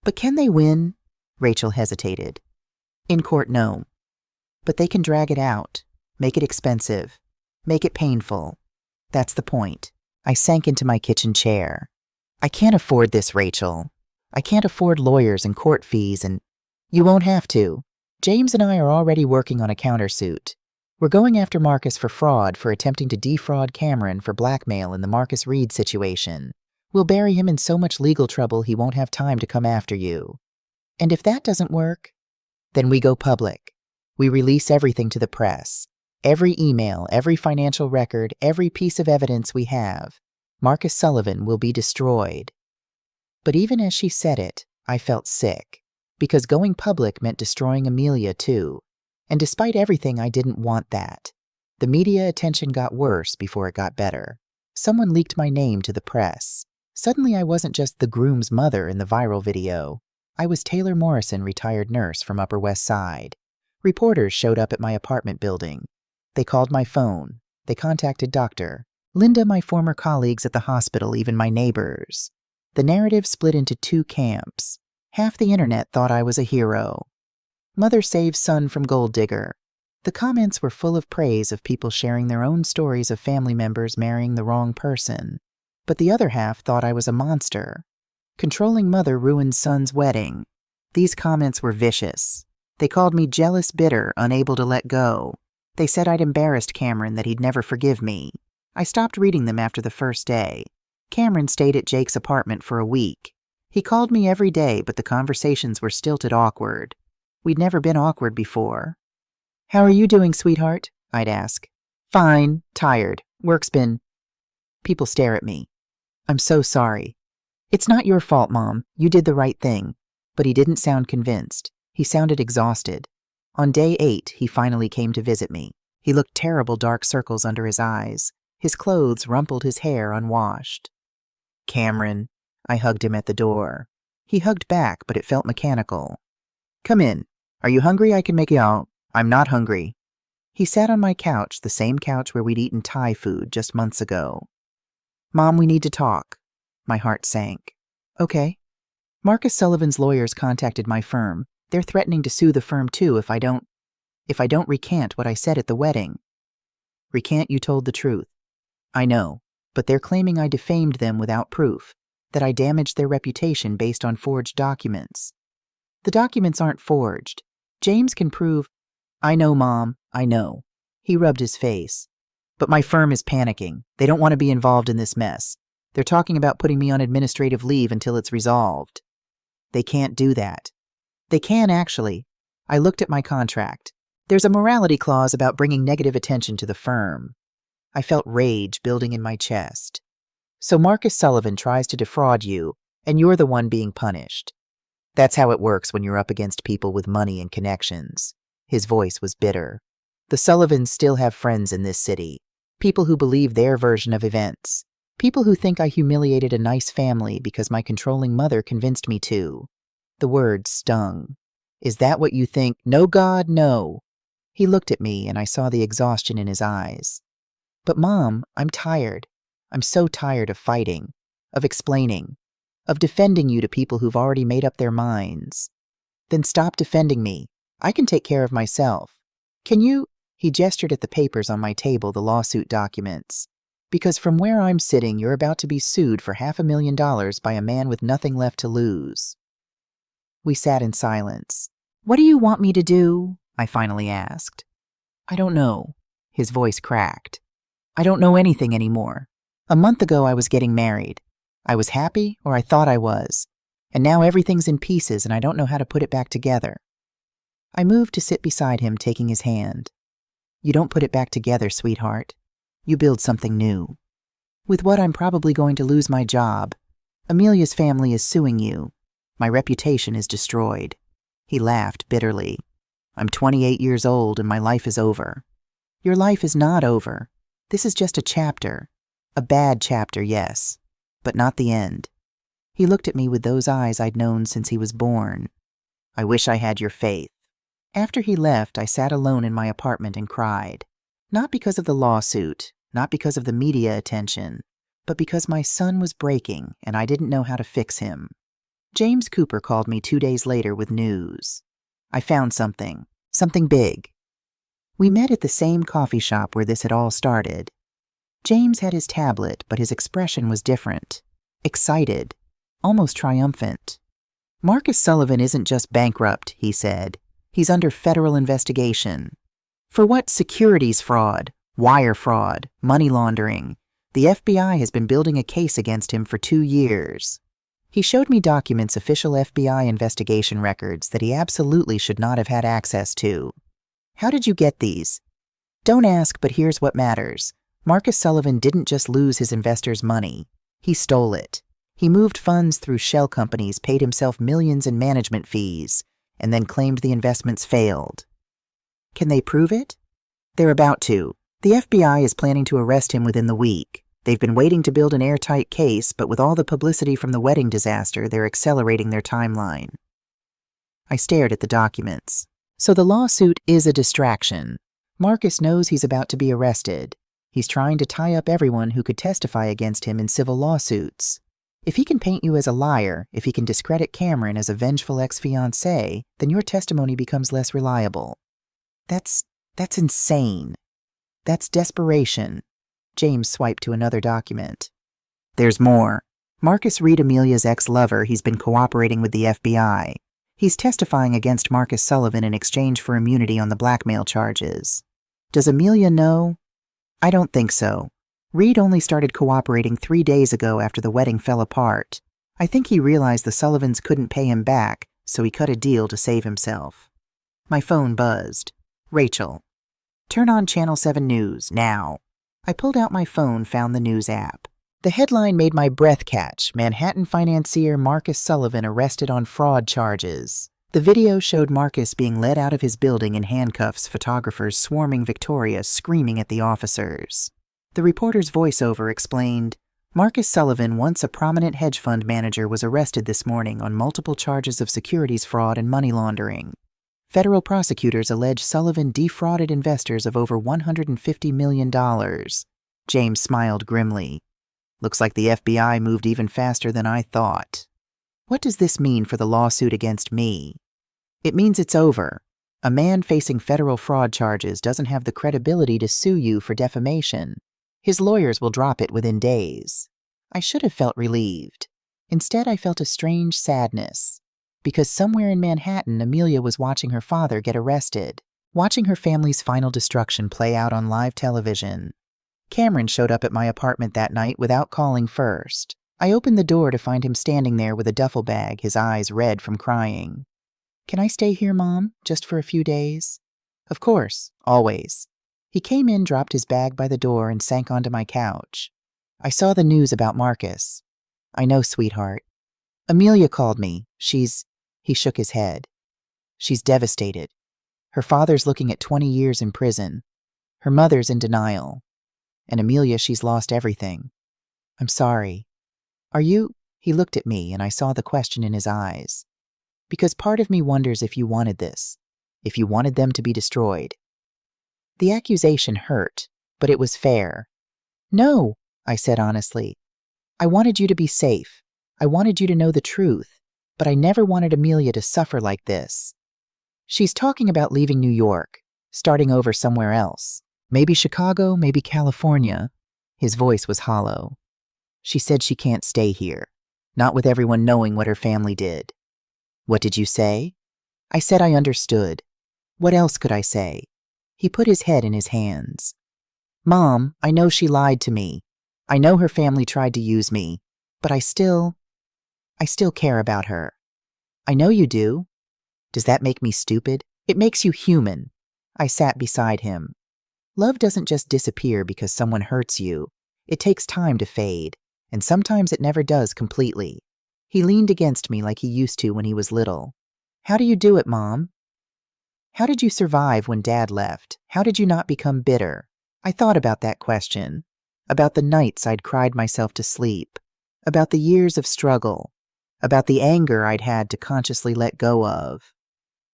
But can they win? Rachel hesitated. In court, no. But they can drag it out, make it expensive, make it painful. That's the point. I sank into my kitchen chair. I can't afford this, Rachel. I can't afford lawyers and court fees, and you won't have to. James and I are already working on a countersuit. We're going after Marcus for fraud, for attempting to defraud Cameron, for blackmail in the Marcus Reed situation. We'll bury him in so much legal trouble he won't have time to come after you. And if that doesn't work, then we go public. We release everything to the press. Every email, every financial record, every piece of evidence we have. Marcus Sullivan will be destroyed. But even as she said it, I felt sick, because going public meant destroying Amelia too. And despite everything, I didn't want that. The media attention got worse before it got better. Someone leaked my name to the press. Suddenly I wasn't just the groom's mother in the viral video. I was Taylor Morrison, retired nurse from Upper West Side. Reporters showed up at my apartment building. They called my phone. They contacted Dr. Linda, my former colleagues at the hospital, even my neighbors. The narrative split into two camps. Half the internet thought I was a hero. Mother saves son from gold digger. The comments were full of praise of people sharing their own stories of family members marrying the wrong person. But the other half thought I was a monster. Controlling mother ruined son's wedding. These comments were vicious. They called me jealous, bitter, unable to let go. They said I'd embarrassed Cameron, that he'd never forgive me. I stopped reading them after the first day. Cameron stayed at Jake's apartment for a week. He called me every day, but the conversations were stilted, awkward. We'd never been awkward before. How are you doing, sweetheart? I'd ask. Fine, tired. Work's been... People stare at me. I'm so sorry. It's not your fault, Mom. You did the right thing. But he didn't sound convinced. He sounded exhausted. On day 8, he finally came to visit me. He looked terrible, dark circles under his eyes. His clothes rumpled, his hair unwashed. Cameron. I hugged him at the door. He hugged back, but it felt mechanical. Come in. Are you hungry? I can make you out. I'm not hungry. He sat on my couch, the same couch where we'd eaten Thai food just months ago. Mom, we need to talk. My heart sank. Okay. Marcus Sullivan's lawyers contacted my firm. They're threatening to sue the firm too if I don't recant what I said at the wedding. Recant? You told the truth. I know. but they're claiming I defamed them without proof, that I damaged their reputation based on forged documents. The documents aren't forged. James can prove— I know, Mom, I know. He rubbed his face. But my firm is panicking. They don't want to be involved in this mess. They're talking about putting me on administrative leave until it's resolved. They can't do that. They can, actually. I looked at my contract. There's a morality clause about bringing negative attention to the firm. I felt rage building in my chest. So Marcus Sullivan tries to defraud you, and you're the one being punished. That's how it works when you're up against people with money and connections. His voice was bitter. The Sullivans still have friends in this city. People who believe their version of events. People who think I humiliated a nice family because my controlling mother convinced me to. The words stung. Is that what you think? No, God, no. He looked at me, and I saw the exhaustion in his eyes. But Mom, I'm tired. I'm so tired of fighting, of explaining, of defending you to people who've already made up their minds. Then stop defending me. I can take care of myself. Can you— He gestured at the papers on my table, the lawsuit documents. Because from where I'm sitting, you're about to be sued for $500,000 by a man with nothing left to lose. We sat in silence. What do you want me to do? I finally asked. I don't know. His voice cracked. I don't know anything anymore. A month ago, I was getting married. I was happy, or I thought I was. And now everything's in pieces, and I don't know how to put it back together. I moved to sit beside him, taking his hand. You don't put it back together, sweetheart. You build something new. With what I'm probably going to lose my job. Amelia's family is suing you. My reputation is destroyed. He laughed bitterly. I'm 28 years old and my life is over. Your life is not over. This is just a chapter. A bad chapter, yes, but not the end. He looked at me with those eyes I'd known since he was born. I wish I had your faith. After he left, I sat alone in my apartment and cried. Not because of the lawsuit, not because of the media attention, but because my son was breaking and I didn't know how to fix him. James Cooper called me 2 days later with news. I found something big. We met at the same coffee shop where this had all started. James had his tablet, but his expression was different. Excited, almost triumphant. Marcus Sullivan isn't just bankrupt, he said. He's under federal investigation. For what? Securities fraud, wire fraud, money laundering. The FBI has been building a case against him for 2 years. He showed me documents, official FBI investigation records that he absolutely should not have had access to. How did you get these? Don't ask, but here's what matters. Marcus Sullivan didn't just lose his investors' money. He stole it. He moved funds through shell companies, paid himself millions in management fees, and then claimed the investments failed. Can they prove it? They're about to. The FBI is planning to arrest him within the week. They've been waiting to build an airtight case, but with all the publicity from the wedding disaster, they're accelerating their timeline. I stared at the documents. So the lawsuit is a distraction. Marcus knows he's about to be arrested. He's trying to tie up everyone who could testify against him in civil lawsuits. If he can paint you as a liar, if he can discredit Cameron as a vengeful ex-fiancée, then your testimony becomes less reliable. That's insane. That's desperation. James swiped to another document. There's more. Marcus Reed, Amelia's ex-lover, he's been cooperating with the FBI. He's testifying against Marcus Sullivan in exchange for immunity on the blackmail charges. Does Amelia know? I don't think so. Reed only started cooperating 3 days ago after the wedding fell apart. I think he realized the Sullivans couldn't pay him back, so he cut a deal to save himself. My phone buzzed. Rachel. Turn on Channel 7 News, now. I pulled out my phone, found the news app. The headline made my breath catch. Manhattan financier Marcus Sullivan arrested on fraud charges. The video showed Marcus being led out of his building in handcuffs, photographers swarming Victoria, screaming at the officers. The reporter's voiceover explained, Marcus Sullivan, once a prominent hedge fund manager, was arrested this morning on multiple charges of securities fraud and money laundering. Federal prosecutors allege Sullivan defrauded investors of over $150 million. James smiled grimly. Looks like the FBI moved even faster than I thought. What does this mean for the lawsuit against me? It means it's over. A man facing federal fraud charges doesn't have the credibility to sue you for defamation. His lawyers will drop it within days. I should have felt relieved. Instead, I felt a strange sadness. Because somewhere in Manhattan, Amelia was watching her father get arrested, watching her family's final destruction play out on live television. Cameron showed up at my apartment that night without calling first. I opened the door to find him standing there with a duffel bag, his eyes red from crying. "Can I stay here, Mom, just for a few days?" "Of course, always." He came in, dropped his bag by the door, and sank onto my couch. "I saw the news about Marcus." "I know, sweetheart. Amelia called me. He shook his head. "She's devastated. Her father's looking at 20 years in prison. Her mother's in denial. And Amelia, she's lost everything. I'm sorry. Are you—" He looked at me, and I saw the question in his eyes. "Because part of me wonders if you wanted this, if you wanted them to be destroyed." The accusation hurt, but it was fair. "No," I said honestly. "I wanted you to be safe. I wanted you to know the truth, but I never wanted Amelia to suffer like this. She's talking about leaving New York, starting over somewhere else. Maybe Chicago, maybe California." His voice was hollow. "She said she can't stay here, not with everyone knowing what her family did." "What did you say?" I said I understood. What else could I say? He put his head in his hands. "Mom, I know she lied to me. I know her family tried to use me, but I still care about her." "I know you do. Does that make me stupid?" "It makes you human." I sat beside him. Love doesn't just disappear because someone hurts you. It takes time to fade, and sometimes it never does completely. He leaned against me like he used to when he was little. "How do you do it, Mom? How did you survive when Dad left? How did you not become bitter?" I thought about that question, about the nights I'd cried myself to sleep, about the years of struggle, about the anger I'd had to consciously let go of.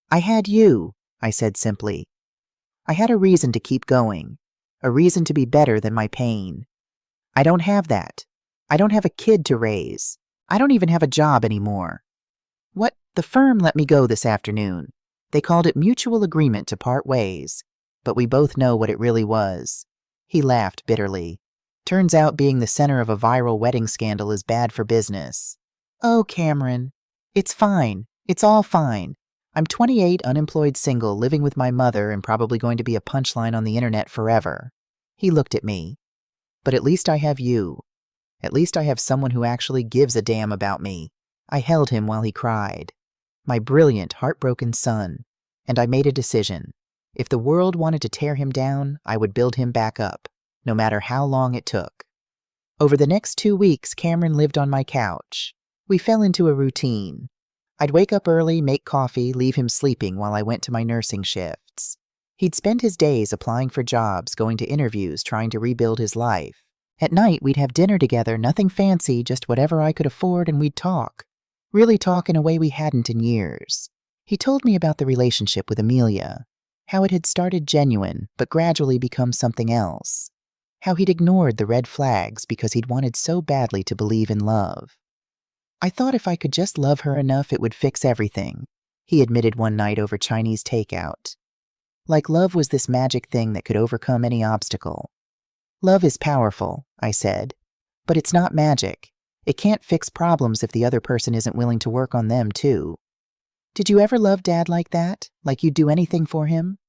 "I had you," I said simply. "I had a reason to keep going, a reason to be better than my pain. I don't have that. I don't have a kid to raise. I don't even have a job anymore." The firm let me go this afternoon. They called it mutual agreement to part ways, but we both know what it really was. He laughed bitterly. "Turns out being the center of a viral wedding scandal is bad for business." "Oh, Cameron. It's fine. It's all fine. I'm 28, unemployed, single, living with my mother, and probably going to be a punchline on the internet forever." He looked at me. "But at least I have you. At least I have someone who actually gives a damn about me." I held him while he cried. My brilliant, heartbroken son. And I made a decision. If the world wanted to tear him down, I would build him back up, no matter how long it took. Over the next 2 weeks, Cameron lived on my couch. We fell into a routine. I'd wake up early, make coffee, leave him sleeping while I went to my nursing shifts. He'd spend his days applying for jobs, going to interviews, trying to rebuild his life. At night, we'd have dinner together, nothing fancy, just whatever I could afford, and we'd talk. Really talk in a way we hadn't in years. He told me about the relationship with Amelia, how it had started genuine, but gradually become something else. How he'd ignored the red flags because he'd wanted so badly to believe in love. "I thought if I could just love her enough, it would fix everything," he admitted one night over Chinese takeout. Like love was this magic thing that could overcome any obstacle. "Love is powerful," I said, "but it's not magic. It can't fix problems if the other person isn't willing to work on them, too." "Did you ever love Dad like that? Like you'd do anything for him?"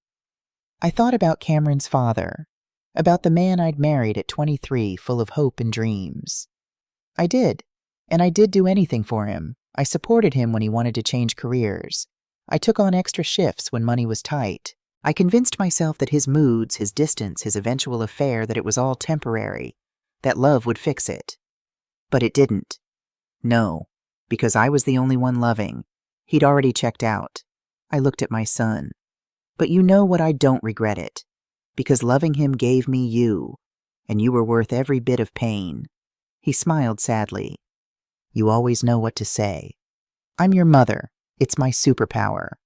I thought about Cameron's father, about the man I'd married at 23, full of hope and dreams. I did, and I did do anything for him. I supported him when he wanted to change careers. I took on extra shifts when money was tight. I convinced myself that his moods, his distance, his eventual affair, that it was all temporary, that love would fix it. But it didn't. No, because I was the only one loving. He'd already checked out. I looked at my son. "But you know what? I don't regret it. Because loving him gave me you, and you were worth every bit of pain." He smiled sadly. "You always know what to say. I'm your mother. It's my superpower."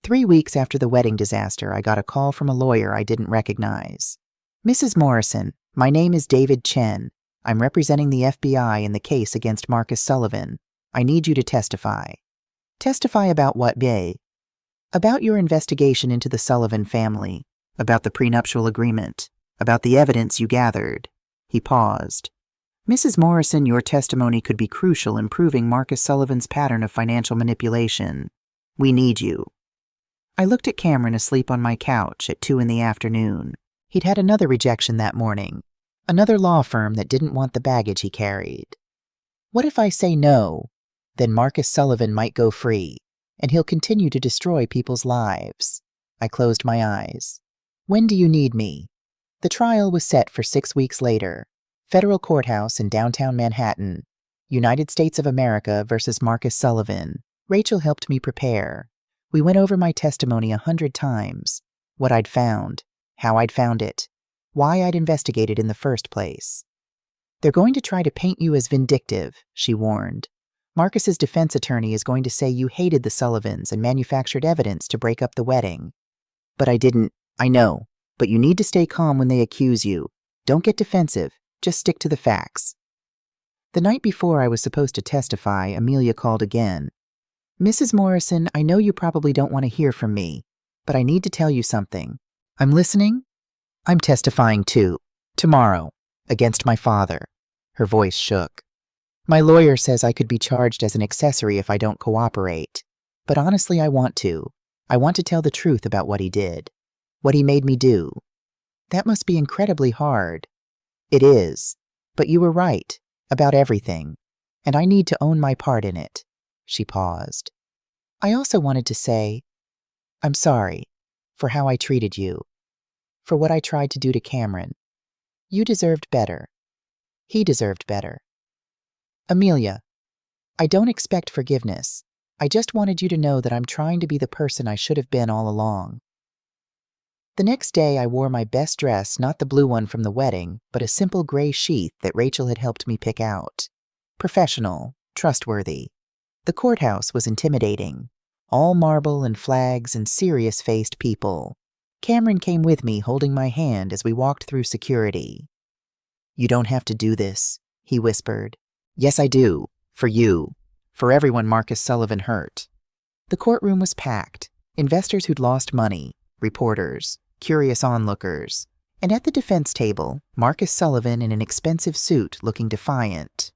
3 weeks after the wedding disaster, I got a call from a lawyer I didn't recognize. "Mrs. Morrison, my name is David Chen. I'm representing the FBI in the case against Marcus Sullivan. I need you to testify." "Testify about what, bae?" "About your investigation into the Sullivan family, about the prenuptial agreement, about the evidence you gathered." He paused. Mrs. Morrison, your testimony could be crucial in proving Marcus Sullivan's pattern of financial manipulation. We need you. I looked at Cameron asleep on my couch at 2 in the afternoon. He'd had another rejection that morning, another law firm that didn't want the baggage he carried. What if I say no? Then Marcus Sullivan might go free, and he'll continue to destroy people's lives. I closed my eyes. When do you need me? The trial was set for 6 weeks later. Federal courthouse in downtown Manhattan. United States of America versus Marcus Sullivan. Rachel helped me prepare. We went over my testimony 100 times. What I'd found, how I'd found it, why I'd investigated in the first place. They're going to try to paint you as vindictive, she warned. Marcus's defense attorney is going to say you hated the Sullivans and manufactured evidence to break up the wedding. But I didn't. I know. But you need to stay calm when they accuse you. Don't get defensive. Just stick to the facts. The night before I was supposed to testify, Amelia called again. Mrs. Morrison, I know you probably don't want to hear from me, but I need to tell you something. I'm listening. I'm testifying too. Tomorrow. Against my father. Her voice shook. My lawyer says I could be charged as an accessory if I don't cooperate. But honestly, I want to. I want to tell the truth about what he did. What he made me do. That must be incredibly hard. It is. But you were right. About everything. And I need to own my part in it. She paused. I also wanted to say, I'm sorry for how I treated you. For what I tried to do to Cameron. You deserved better. He deserved better. Amelia, I don't expect forgiveness. I just wanted you to know that I'm trying to be the person I should have been all along. The next day I wore my best dress, not the blue one from the wedding, but a simple gray sheath that Rachel had helped me pick out. Professional, trustworthy. The courthouse was intimidating. All marble and flags and serious-faced people. Cameron came with me, holding my hand as we walked through security. You don't have to do this, he whispered. Yes, I do. For you. For everyone Marcus Sullivan hurt. The courtroom was packed. Investors who'd lost money. Reporters. Curious onlookers. And at the defense table, Marcus Sullivan in an expensive suit looking defiant.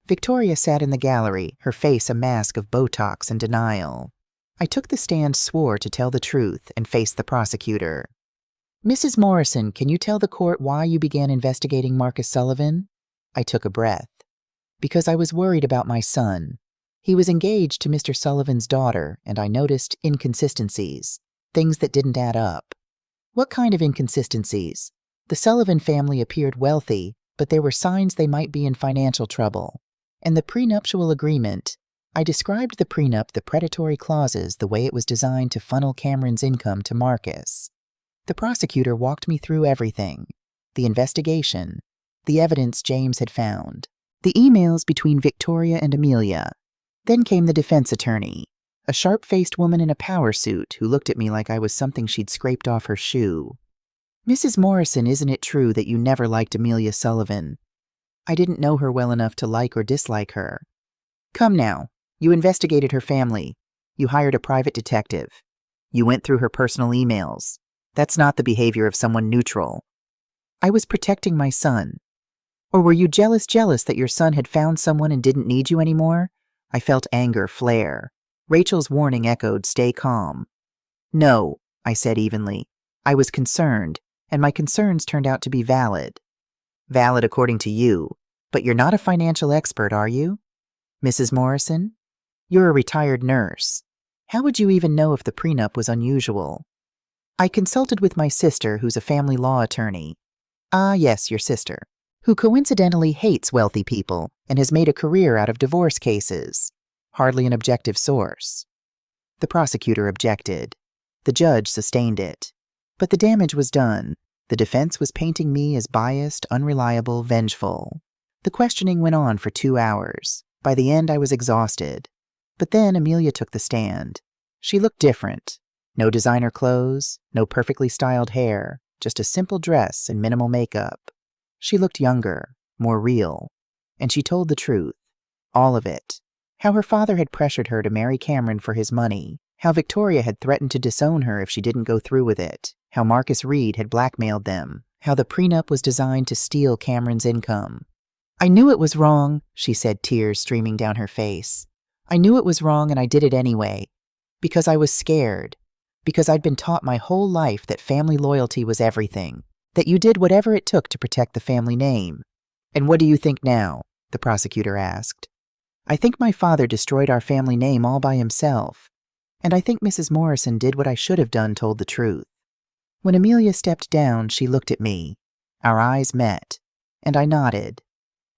Victoria sat in the gallery, her face a mask of Botox and denial. I took the stand, swore to tell the truth, and faced the prosecutor. Mrs. Morrison, can you tell the court why you began investigating Marcus Sullivan? I took a breath. Because I was worried about my son. He was engaged to Mr. Sullivan's daughter, and I noticed inconsistencies, things that didn't add up. What kind of inconsistencies? The Sullivan family appeared wealthy, but there were signs they might be in financial trouble. And the prenuptial agreement, I described the prenup, the predatory clauses, the way it was designed to funnel Cameron's income to Marcus. The prosecutor walked me through everything. The investigation, the evidence James had found, the emails between Victoria and Amelia. Then came the defense attorney, a sharp-faced woman in a power suit who looked at me like I was something she'd scraped off her shoe. Mrs. Morrison, isn't it true that you never liked Amelia Sullivan? I didn't know her well enough to like or dislike her. Come now, you investigated her family. You hired a private detective. You went through her personal emails. That's not the behavior of someone neutral. I was protecting my son. Or were you jealous that your son had found someone and didn't need you anymore? I felt anger flare. Rachel's warning echoed, stay calm. No, I said evenly. I was concerned, and my concerns turned out to be valid. Valid according to you, but you're not a financial expert, are you? Mrs. Morrison? You're a retired nurse. How would you even know if the prenup was unusual? I consulted with my sister, who's a family law attorney. Ah, yes, your sister, who coincidentally hates wealthy people and has made a career out of divorce cases. Hardly an objective source. The prosecutor objected. The judge sustained it. But the damage was done. The defense was painting me as biased, unreliable, vengeful. The questioning went on for 2 hours. By the end, I was exhausted. But then Amelia took the stand. She looked different. No designer clothes, no perfectly styled hair, just a simple dress and minimal makeup. She looked younger, more real. And she told the truth. All of it. How her father had pressured her to marry Cameron for his money. How Victoria had threatened to disown her if she didn't go through with it. How Marcus Reed had blackmailed them. how the prenup was designed to steal Cameron's income. "I knew it was wrong," she said, tears streaming down her face. "I knew it was wrong and I did it anyway. Because I was scared. Because I'd been taught my whole life that family loyalty was everything. That you did whatever it took to protect the family name." "And what do you think now?" the prosecutor asked. "I think my father destroyed our family name all by himself. And I think Mrs. Morrison did what I should have done, told the truth." When Amelia stepped down, she looked at me. Our eyes met, and I nodded.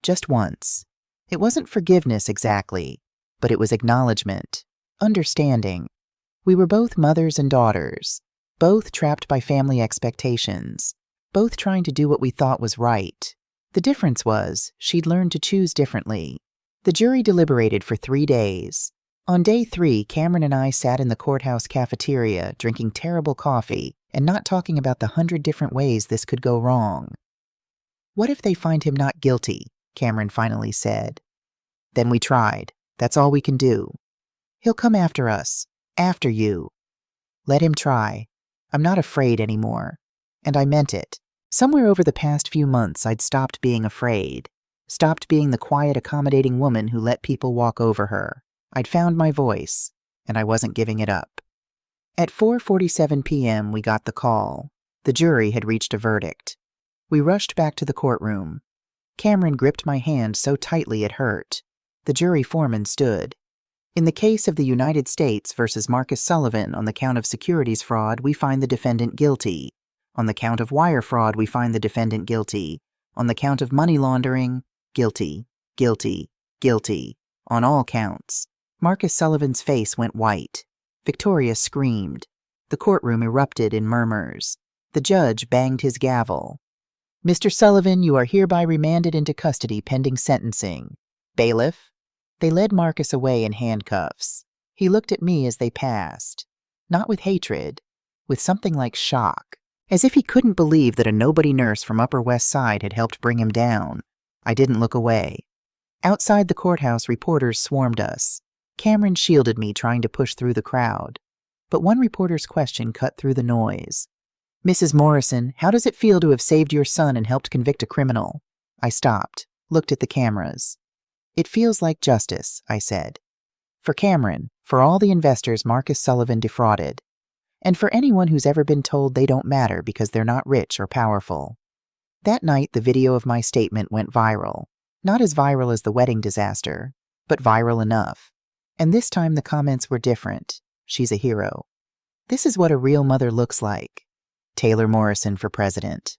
Just once. It wasn't forgiveness exactly, but it was acknowledgement, understanding. We were both mothers and daughters, both trapped by family expectations, both trying to do what we thought was right. The difference was, she'd learned to choose differently. The jury deliberated for 3 days. On day 3, Cameron and I sat in the courthouse cafeteria drinking terrible coffee and not talking about the 100 different ways this could go wrong. "What if they find him not guilty?" Cameron finally said. "Then we tried. That's all we can do. He'll come after us. After you. Let him try. I'm not afraid anymore." And I meant it. Somewhere over the past few months, I'd stopped being afraid. Stopped being the quiet, accommodating woman who let people walk over her. I'd found my voice, and I wasn't giving it up. At 4:47 p.m., we got the call. The jury had reached a verdict. We rushed back to the courtroom. Cameron gripped my hand so tightly it hurt. The jury foreman stood. "In the case of the United States versus Marcus Sullivan on the count of securities fraud, we find the defendant guilty. On the count of wire fraud, we find the defendant guilty. On the count of money laundering, guilty, guilty, guilty. On all counts." Marcus Sullivan's face went white. Victoria screamed. The courtroom erupted in murmurs. The judge banged his gavel. "Mr. Sullivan, you are hereby remanded into custody pending sentencing. Bailiff." They led Marcus away in handcuffs. He looked at me as they passed. Not with hatred, with something like shock. As if he couldn't believe that a nobody nurse from Upper West Side had helped bring him down. I didn't look away. Outside the courthouse, reporters swarmed us. Cameron shielded me, trying to push through the crowd. But one reporter's question cut through the noise. "Mrs. Morrison, how does it feel to have saved your son and helped convict a criminal?" I stopped, looked at the cameras. "It feels like justice," I said. "For Cameron, for all the investors Marcus Sullivan defrauded, and for anyone who's ever been told they don't matter because they're not rich or powerful." That night, the video of my statement went viral. Not as viral as the wedding disaster, but viral enough. And this time the comments were different. "She's a hero. This is what a real mother looks like. Taylor Morrison for president."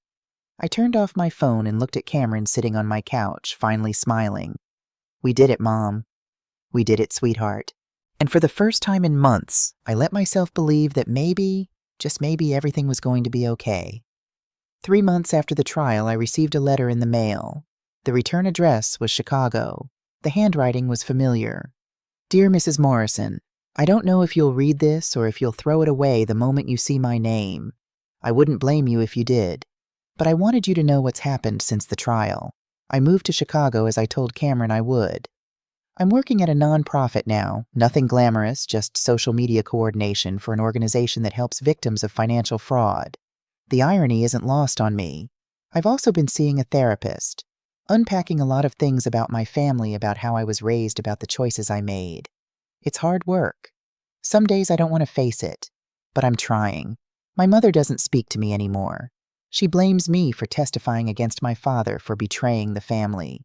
I turned off my phone and looked at Cameron sitting on my couch, finally smiling. "We did it, Mom. We did it, sweetheart." And for the first time in months, I let myself believe that maybe, just maybe, everything was going to be okay. 3 months after the trial, I received a letter in the mail. The return address was Chicago. The handwriting was familiar. "Dear Mrs. Morrison, I don't know if you'll read this or if you'll throw it away the moment you see my name. I wouldn't blame you if you did. But I wanted you to know what's happened since the trial. I moved to Chicago as I told Cameron I would. I'm working at a nonprofit now, nothing glamorous, just social media coordination for an organization that helps victims of financial fraud. The irony isn't lost on me. I've also been seeing a therapist, unpacking a lot of things about my family, about how I was raised, about the choices I made. It's hard work. Some days I don't want to face it, but I'm trying. My mother doesn't speak to me anymore. She blames me for testifying against my father for betraying the family.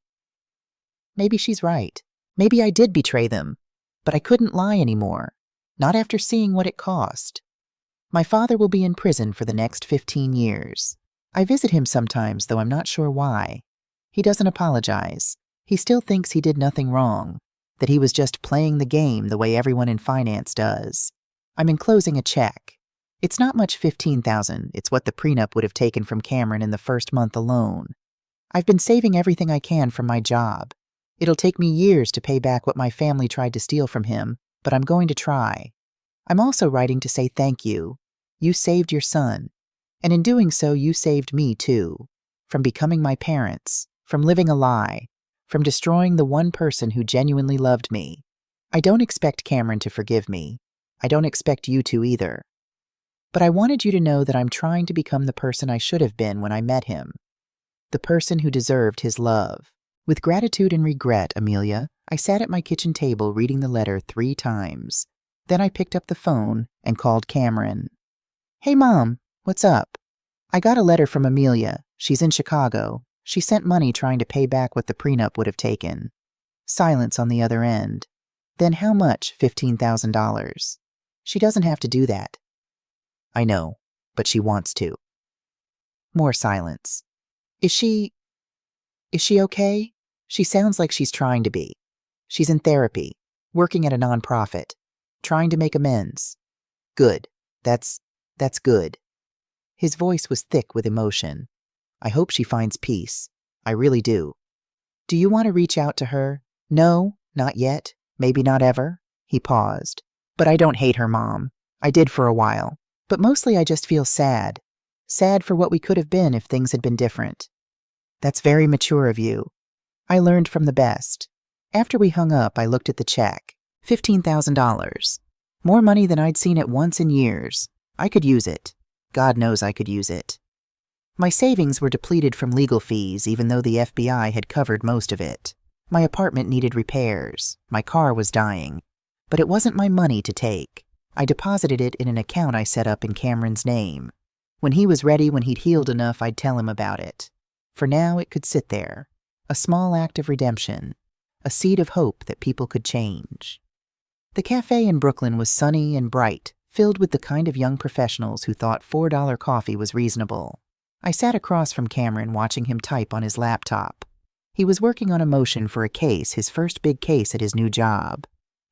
Maybe she's right. Maybe I did betray them, but I couldn't lie anymore. Not after seeing what it cost. My father will be in prison for the next 15 years. I visit him sometimes, though I'm not sure why. He doesn't apologize. He still thinks he did nothing wrong, that he was just playing the game the way everyone in finance does. I'm enclosing a check. It's not much, $15,000. It's what the prenup would have taken from Cameron in the first month alone. I've been saving everything I can from my job. It'll take me years to pay back what my family tried to steal from him, but I'm going to try. I'm also writing to say thank you. You saved your son. And in doing so, you saved me too. From becoming my parents. From living a lie. From destroying the one person who genuinely loved me. I don't expect Cameron to forgive me. I don't expect you to either. But I wanted you to know that I'm trying to become the person I should have been when I met him. The person who deserved his love. With gratitude and regret, Amelia, I sat at my kitchen table reading the letter 3 times. Then I picked up the phone and called Cameron. Hey, Mom, what's up? I got a letter from Amelia. She's in Chicago. She sent money trying to pay back what the prenup would have taken. Silence on the other end. Then how much? $15,000. She doesn't have to do that. I know, but she wants to. More silence. Is she okay? She sounds like she's trying to be. She's in therapy, working at a nonprofit, trying to make amends. Good. That's good. His voice was thick with emotion. I hope she finds peace. I really do. Do you want to reach out to her? No, not yet. Maybe not ever. He paused. But I don't hate her, Mom. I did for a while. But mostly I just feel sad. Sad for what we could have been if things had been different. That's very mature of you. I learned from the best. After we hung up, I looked at the check. $15,000. More money than I'd seen at once in years. I could use it. God knows I could use it. My savings were depleted from legal fees, even though the FBI had covered most of it. My apartment needed repairs. My car was dying. But it wasn't my money to take. I deposited it in an account I set up in Cameron's name. When he was ready, when he'd healed enough, I'd tell him about it. For now, it could sit there. A small act of redemption. A seed of hope that people could change. The cafe in Brooklyn was sunny and bright, filled with the kind of young professionals who thought $4 coffee was reasonable. I sat across from Cameron watching him type on his laptop. He was working on a motion for a case, his first big case at his new job.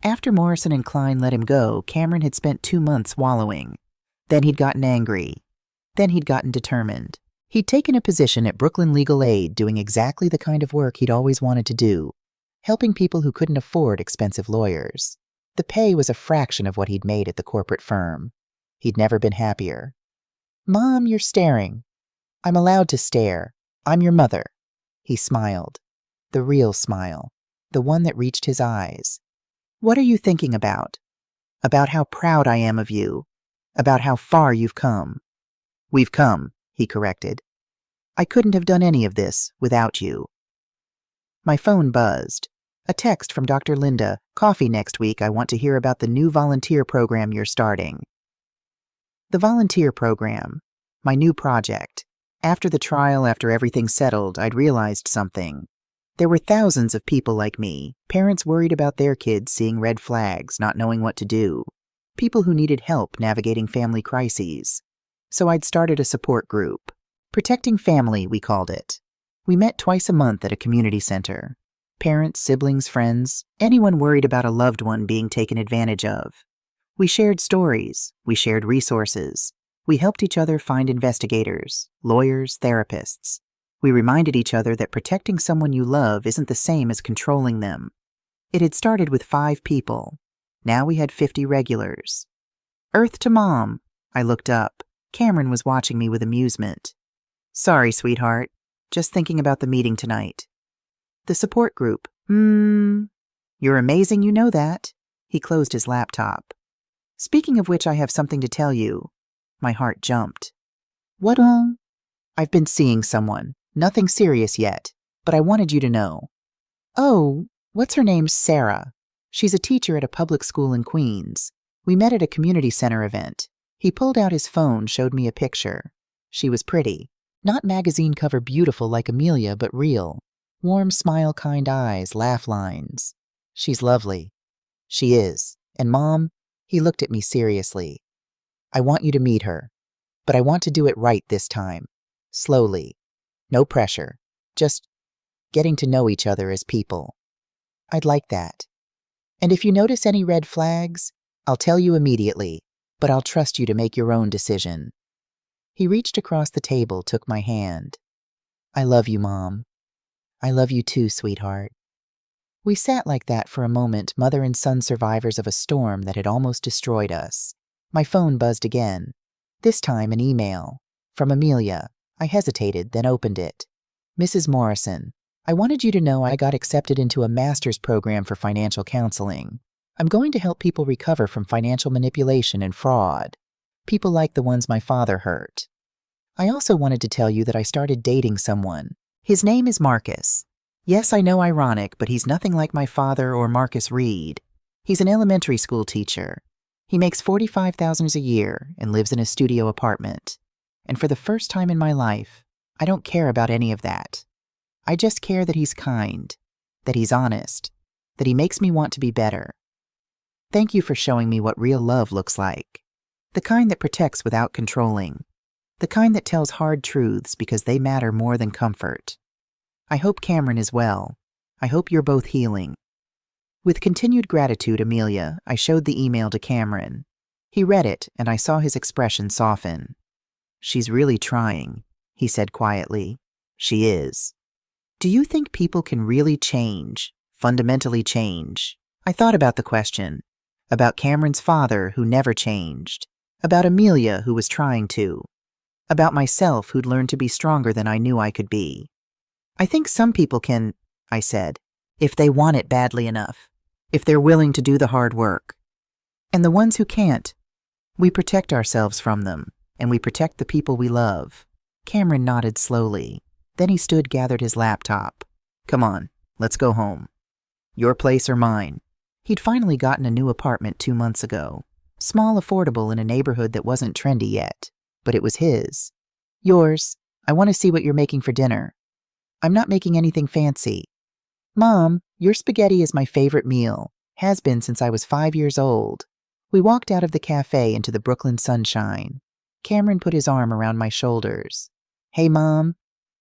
After Morrison and Klein let him go, Cameron had spent 2 months wallowing. Then he'd gotten angry. Then he'd gotten determined. He'd taken a position at Brooklyn Legal Aid doing exactly the kind of work he'd always wanted to do, helping people who couldn't afford expensive lawyers. The pay was a fraction of what he'd made at the corporate firm. He'd never been happier. Mom, you're staring. I'm allowed to stare. I'm your mother. He smiled. The real smile. The one that reached his eyes. What are you thinking about? About how proud I am of you. About how far you've come. We've come, he corrected. I couldn't have done any of this without you. My phone buzzed. A text from Dr. Linda. Coffee next week. I want to hear about the new volunteer program you're starting. The volunteer program. My new project. After the trial, after everything settled, I'd realized something. There were thousands of people like me, parents worried about their kids seeing red flags, not knowing what to do. People who needed help navigating family crises. So I'd started a support group. Protecting Family, we called it. We met twice a month at a community center. Parents, siblings, friends, anyone worried about a loved one being taken advantage of. We shared stories. We shared resources. We helped each other find investigators, lawyers, therapists. We reminded each other that protecting someone you love isn't the same as controlling them. It had started with 5 people. Now we had 50 regulars. Earth to Mom. I looked up. Cameron was watching me with amusement. Sorry, sweetheart. Just thinking about the meeting tonight. The support group. You're amazing, you know that. He closed his laptop. Speaking of which, I have something to tell you. My heart jumped. What? I've been seeing someone. Nothing serious yet, but I wanted you to know. Oh, what's her name? Sarah. She's a teacher at a public school in Queens. We met at a community center event. He pulled out his phone, showed me a picture. She was pretty. Not magazine cover beautiful like Amelia, but real. Warm smile, kind eyes, laugh lines. She's lovely. She is. And Mom, he looked at me seriously. I want you to meet her, but I want to do it right this time. Slowly. No pressure. Just getting to know each other as people. I'd like that. And if you notice any red flags, I'll tell you immediately, but I'll trust you to make your own decision. He reached across the table, took my hand. I love you, Mom. I love you too, sweetheart. We sat like that for a moment, mother and son survivors of a storm that had almost destroyed us. My phone buzzed again. This time an email. From Amelia. I hesitated, then opened it. Mrs. Morrison, I wanted you to know I got accepted into a master's program for financial counseling. I'm going to help people recover from financial manipulation and fraud. People like the ones my father hurt. I also wanted to tell you that I started dating someone. His name is Marcus. Yes, I know, ironic, but he's nothing like my father or Marcus Reed. He's an elementary school teacher. He makes $45,000 a year and lives in a studio apartment. And for the first time in my life, I don't care about any of that. I just care that he's kind, that he's honest, that he makes me want to be better. Thank you for showing me what real love looks like. The kind that protects without controlling. The kind that tells hard truths because they matter more than comfort. I hope Cameron is well. I hope you're both healing. With continued gratitude, Amelia, I showed the email to Cameron. He read it, and I saw his expression soften. She's really trying, he said quietly. She is. Do you think people can really change, fundamentally change? I thought about the question, about Cameron's father who never changed, about Amelia who was trying to, about myself who'd learned to be stronger than I knew I could be. I think some people can, I said, if they want it badly enough, if they're willing to do the hard work. And the ones who can't, we protect ourselves from them, and we protect the people we love. Cameron nodded slowly. Then he stood, gathered his laptop. Come on, let's go home. Your place or mine? He'd finally gotten a new apartment 2 months ago. Small, affordable, in a neighborhood that wasn't trendy yet. But it was his. Yours. I want to see what you're making for dinner. I'm not making anything fancy. Mom, your spaghetti is my favorite meal. Has been since I was 5 years old. We walked out of the cafe into the Brooklyn sunshine. Cameron put his arm around my shoulders. Hey, Mom.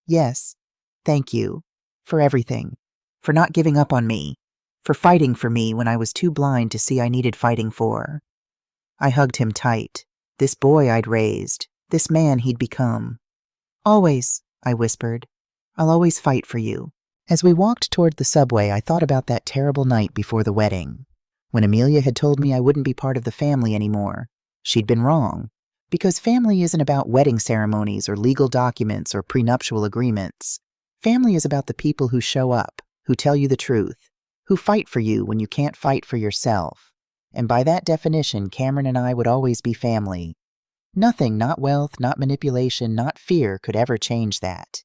Yes. Thank you. For everything. For not giving up on me. For fighting for me when I was too blind to see I needed fighting for. I hugged him tight. This boy I'd raised. This man he'd become. Always, I whispered. I'll always fight for you. As we walked toward the subway, I thought about that terrible night before the wedding. When Amelia had told me I wouldn't be part of the family anymore. She'd been wrong. Because family isn't about wedding ceremonies or legal documents or prenuptial agreements. Family is about the people who show up, who tell you the truth, who fight for you when you can't fight for yourself. And by that definition, Cameron and I would always be family. Nothing, not wealth, not manipulation, not fear, could ever change that.